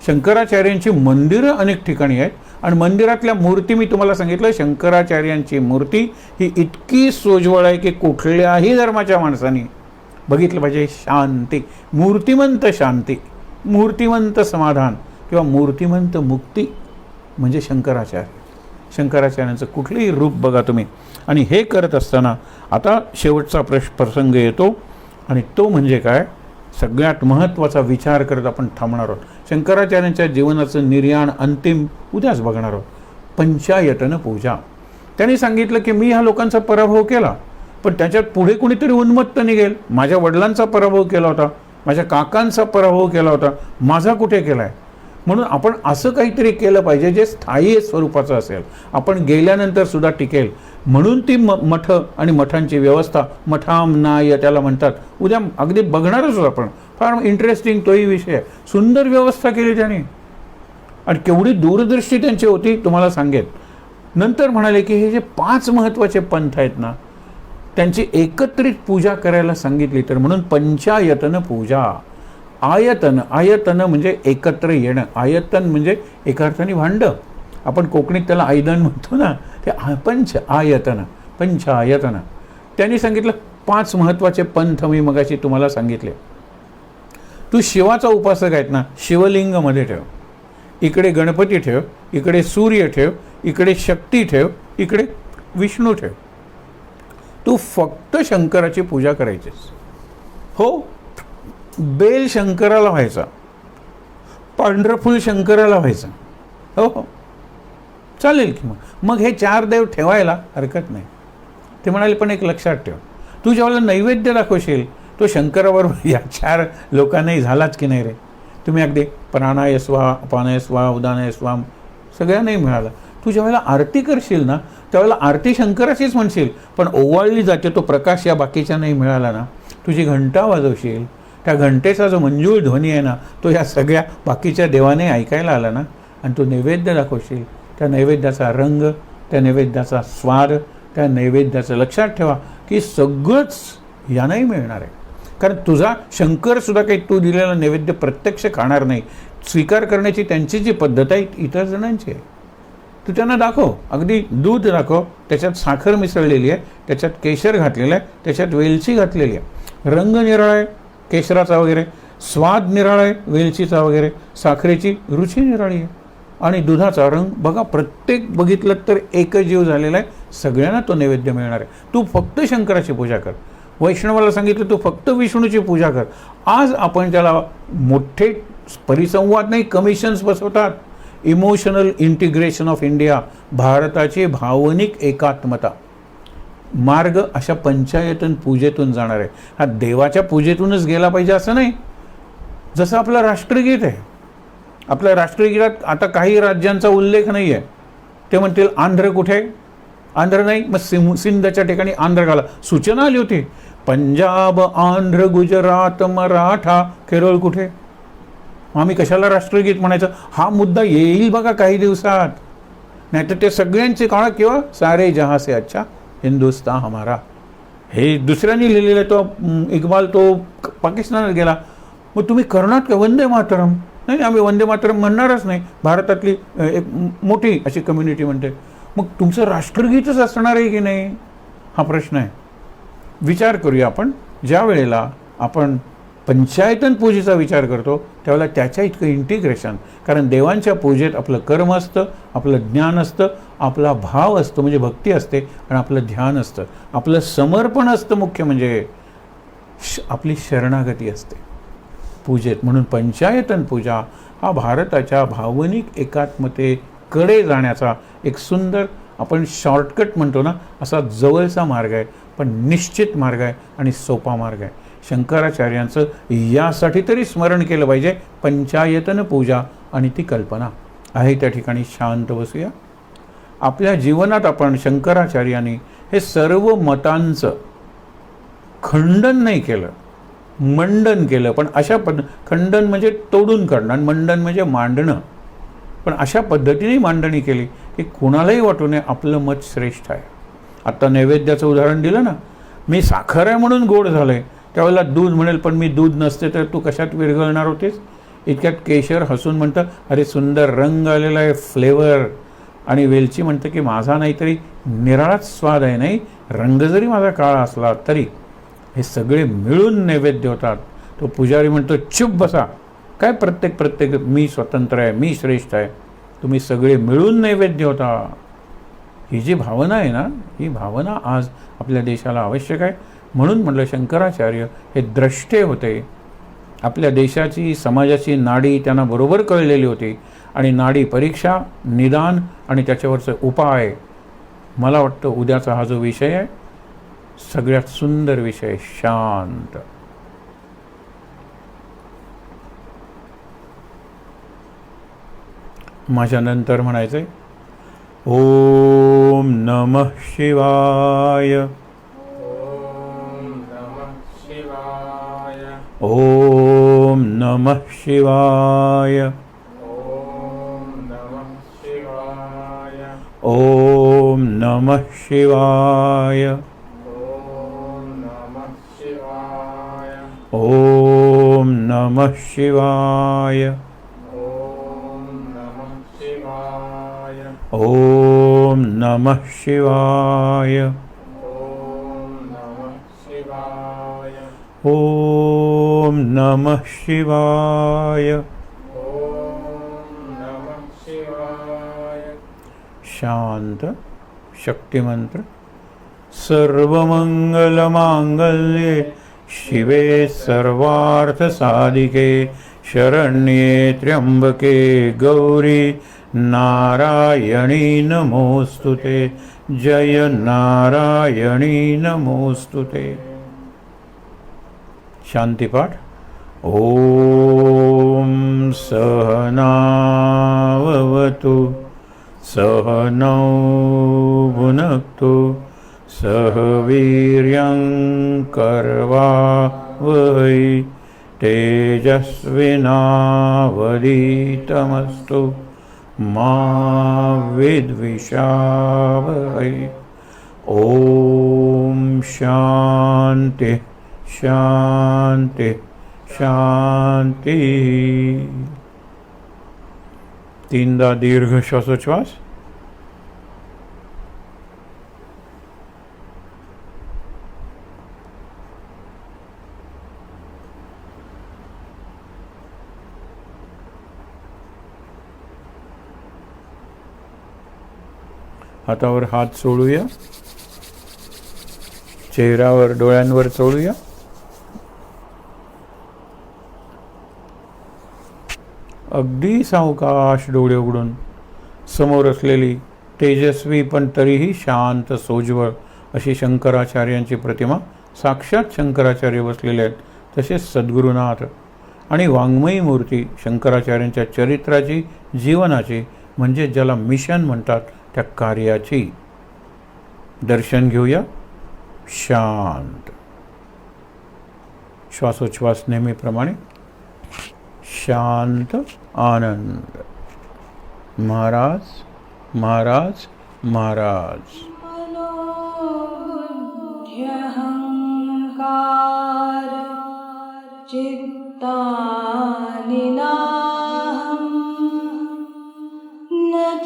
A: शंकराचार्यांची मंदिरं अनेक ठिकाणी आहेत, आणि मंदिरातल्या मूर्ती मी तुम्हाला सांगितलं, शंकराचार्यांची मूर्ती ही इतकी सोज्वळ आहे की कुठल्याही धर्माच्या माणसाने बघितलं पाहिजे. शांती, मूर्तिमंत शांती, मूर्तिमंत समाधान किंवा मूर्तिमंत मुक्ती म्हणजे शंकराचार्य. शंकराचार्यांचं कुठलंही रूप बघा तुम्ही. आणि हे करत असताना आता शेवटचा प्रसंग येतो आणि तो म्हणजे काय, सगळ्यात महत्त्वाचा विचार करत आपण थांबणार आहोत. शंकराचार्यांच्या जीवनाचं निर्याण अंतिम उद्याच बघणार आहोत. पंचायतन पूजा. त्यांनी सांगितलं की मी ह्या लोकांचा पराभव केला, पण त्याच्यात पुढे कुणीतरी उन्मत्त निघेल. माझ्या वडिलांचा पराभव केला होता, माझ्या काकांचा पराभव केला होता, माझा कुठे केला आहे. म्हणून आपण असं काहीतरी केलं पाहिजे जे स्थायी स्वरूपाचं असेल, आपण गेल्यानंतर सुद्धा टिकेल. म्हणून ती मठ आणि मठांची व्यवस्था, मठामनाय त्याला म्हणतात. उद्या अगदी बघणारच आपण, फार इंटरेस्टिंग तोही विषय आहे. सुंदर व्यवस्था केली त्याने आणि केवढी दूरदृष्टी त्यांची होती तुम्हाला सांगेन. नंतर म्हणाले की हे जे 5 महत्त्वाचे पंथ आहेत ना, त्यांची एकत्रित पूजा करायला सांगितली. तर म्हणून पंचायतन पूजा. आयतन, आयतन म्हणजे एकत्र येणं. आयतन म्हणजे एका अर्थाने भांडं. आपण कोकणीत त्याला आयदन म्हणतो ना, ते पंच आयतन, पंचायतन. त्यांनी सांगितलं 5 महत्त्वाचे पंथ मी मगाशी तुम्हाला सांगितले. तू शिवाचा उपासक आहेत ना, शिवलिंगमध्ये ठेव. इकडे गणपती ठेव, इकडे सूर्य ठेव, इकडे शक्ती ठेव, इकडे विष्णू ठेव. तू फक्त शंकराची पूजा करायचीस. हो, बेल शंकराला व्हायचा, पांढरं फूल शंकराला व्हायचं. हो हो, चालेल की मग हे 4 देव ठेवायला हरकत नाही. ते म्हणाले पण एक लक्षात ठेव, तू ज्यावेळेला नैवेद्य दाखवशील तो शंकराबरोबर या 4 लोकांनाही झालाच की नाही रे. तुम्ही अगदी प्राणाय स्वाहा, अपानाय स्वाहा, उदानाय स्वाहा सगळ्यांनाही मिळाला. तू ज्यावेळेला आरती करशील ना, त्यावेळेला आरती शंकराचीच म्हणशील, पण ओवाळली जाते तो प्रकाश या बाकीच्या नाही मिळाला ना. तुझी घंटा वाजवशील, त्या घंटेचा जो मंजूळ ध्वनी आहे ना, तो या सगळ्या बाकीच्या देवाने ऐकायला आला ना. आणि तू नैवेद्य दाखवशील, त्या नैवेद्याचा रंग, त्या नैवेद्याचा स्वाद, त्या नैवेद्याचं लक्षात ठेवा की सगळंच यांनाही मिळणार आहे. कारण तुझा शंकरसुद्धा काही तू दिलेला नैवेद्य प्रत्यक्ष खाणार नाही. स्वीकार करण्याची त्यांची जी पद्धत आहे इतर जणांची आहे. तू त्यांना दाखव, अगदी दूध दाखव, त्याच्यात साखर मिसळलेली आहे, त्याच्यात केशर घातलेलं आहे, त्याच्यात वेलची घातलेली आहे. रंग निराळा आहे केशराचा वगैरे, स्वाद निराळा आहे वेलचीचा वगैरे, साखरेची रुची निराळी आहे आणि दुधाचा रंग बघा. प्रत्येक बघितलं तर एक जीव झालेला आहे. सगळ्यांना तो नैवेद्य मिळणार आहे. तू फक्त शंकराची पूजा कर. वैष्णवाला सांगितलं तू फक्त विष्णूची पूजा कर. आज आपण त्याला मोठे परिसंवाद नाही, कमिशन्स बसवतात. इमोशनल इंटिग्रेशन ऑफ इंडिया, भारताची भावनिक एकात्मता मार्ग अशा पंचायतन पूजेतून जाणार आहे. हा देवाच्या पूजेतूनच गेला पाहिजे असं नाही. जसं आपलं राष्ट्रगीत आहे, आपल्या राष्ट्रगीतात आता काही राज्यांचा उल्लेख नाही आहे. ते म्हणतील आंध्र कुठे, आंध्र नाही, मग सिंधच्या ठिकाणी आंध्र घाला. सूचना आली होती, पंजाब, आंध्र, गुजरात, मराठा, केरळ कुठे. आम्ही कशाला राष्ट्रगीत म्हणायचं. हा मुद्दा येईल बघा काही दिवसात. नाहीतर ते सगळ्यांचे काळ किंवा सारे जहां से अच्छा हिंदुस्तान हमारा, हे दुसऱ्यांनी लिहिलेलं. तो इक्बाल तो पाकिस्तानात गेला. मग तुम्ही करणार का वंदे मातरम. नाही, आम्ही वंदे मातरम म्हणणारच नाही. भारतातली एक मोठी अशी कम्युनिटी म्हणते. मग तुमचं राष्ट्रगीतच असणार आहे की नाही, हा प्रश्न आहे. विचार करूया आपण. ज्या वेळेला आपण पंचायतन पूजेचा विचार करतो त्यावेळेला त्याच्या इतकं इंटिग्रेशन, कारण देवांच्या पूजेत आपलं कर्म असतं, आपलं ज्ञान असतं, आपला भाव असतो म्हणजे भक्ती असते, आणि आपलं ध्यान असतं, आपलं समर्पण असतं. मुख्य म्हणजे आपली शरणागती असते पूजेत. म्हणून पंचायतन पूजा हा भारताच्या भावनिक एकात्मतेकडे जाण्याचा एक सुंदर, आपण शॉर्टकट म्हणतो ना, असा जवळचा मार्ग आहे, पण निश्चित मार्ग आहे आणि सोपा मार्ग आहे. शंकराचार्यांचं यासाठी तरी स्मरण केलं पाहिजे, पंचायतन पूजा आणि ती कल्पना आहे. त्या ठिकाणी शांत बसूया. आपल्या जीवनात आपण शंकराचार्यांनी हे सर्व मतांचं खंडन नाही केलं, मंडन केलं. पण अशा खंडन म्हणजे तोडून काढणं आणि मंडन म्हणजे मांडणं. पण अशा पद्धतीने मांडणी केली की कुणालाही वाटू नये आपलं मत श्रेष्ठ आहे. आत्ता नैवेद्याचं उदाहरण दिलं ना, मी साखर आहे म्हणून गोड झालं आहे. त्यावेळेला दूध म्हणेल पण मी दूध नसते तर तू कशात विरघळणार होतेस. इतक्यात केशर हसून म्हणतं अरे सुंदर रंग आलेला आहे, फ्लेवर. आणि वेलची म्हणतं की माझा नाहीतरी निराळाच स्वाद आहे, नाही रंग जरी माझा काळा असला तरी. हे सगळे मिळून नैवेद्य होतात. तो पुजारी म्हणतो चुप बसा, काय प्रत्येक मी स्वतंत्र आहे, मी श्रेष्ठ आहे, तुम्ही सगळे मिळून नैवेद्य होता. ही जी भावना आहे ना, ही भावना आज आपल्या देशाला आवश्यक आहे. म्हणून म्हटलं शंकराचार्य हे द्रष्टे होते. आपल्या देशाची, समाजाची नाडी त्यांना बरोबर कळलेली होती. आणि नाडी परीक्षा, निदान आणि त्याच्यावरचे उपाय. मला वाटतं उद्याचा हा जो विषय आहे, सगळ्यात सुंदर विषय, शांत. माझ्या नंतर म्हणायचंय, ओम नमः शिवाय. ओम नमः शिवाय. ओम नमः शिवाय. ओम नमः शिवाय. ओम नमः शिवाय. ओम नमः शिवाय. शांत शक्तिमंत्र. सर्वमंगलमांगल्ये शिवे सर्वार्थसाधिके शरण्ये त्र्यंबके गौरी नारायणी नमोस्तुते. जय नारायणी नमोस्तुते. शांतिपाठ. ओम सहनाववतु सहनौ भुनक्तु सह वीर्यं करवावहै तेजस्विनावधीतमस्तु मा विद्विषावहै. ओम शांति शांति शांति. तीनदा दीर्घ श्वासोच्छ्वास. हातावर हात सोडूया. चेहऱ्यावर, डोळ्यांवर सोडूया. अगदी सावकाश डोळे उघडून समोर असलेली तेजस्वी पण तरीही शांत सोज्वळ अशी शंकराचार्यांची प्रतिमा, साक्षात शंकराचार्य बसलेले आहेत तसेच सद्गुरुनाथ आणि वाङ्मयी मूर्ती शंकराचार्यांच्या चरित्राची, जीवनाची, म्हणजे ज्याला मिशन म्हणतात त्या कार्याची दर्शन घेऊया. शांत. श्वासोच्छ्वास नेहमीप्रमाणे. शांत आनंद. महाराज महाराज महाराज.
B: मनोऽहंकार चित्तानिनाहं न च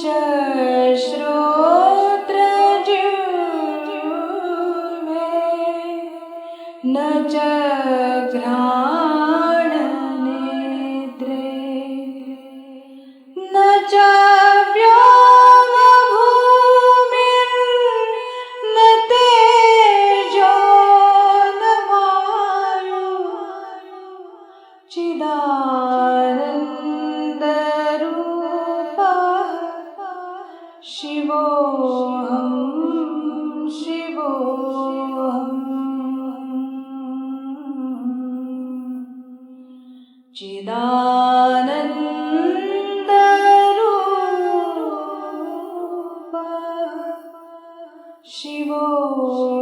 B: श्रोत्रजिह्वे न च घ्राणनेत्रे न च व्योमभूमिर्न तेजो न वायु चिदानन्दरूपः शिवोऽहं शिवोऽहम्. चिदानन्दरूपः शिवोऽहम्.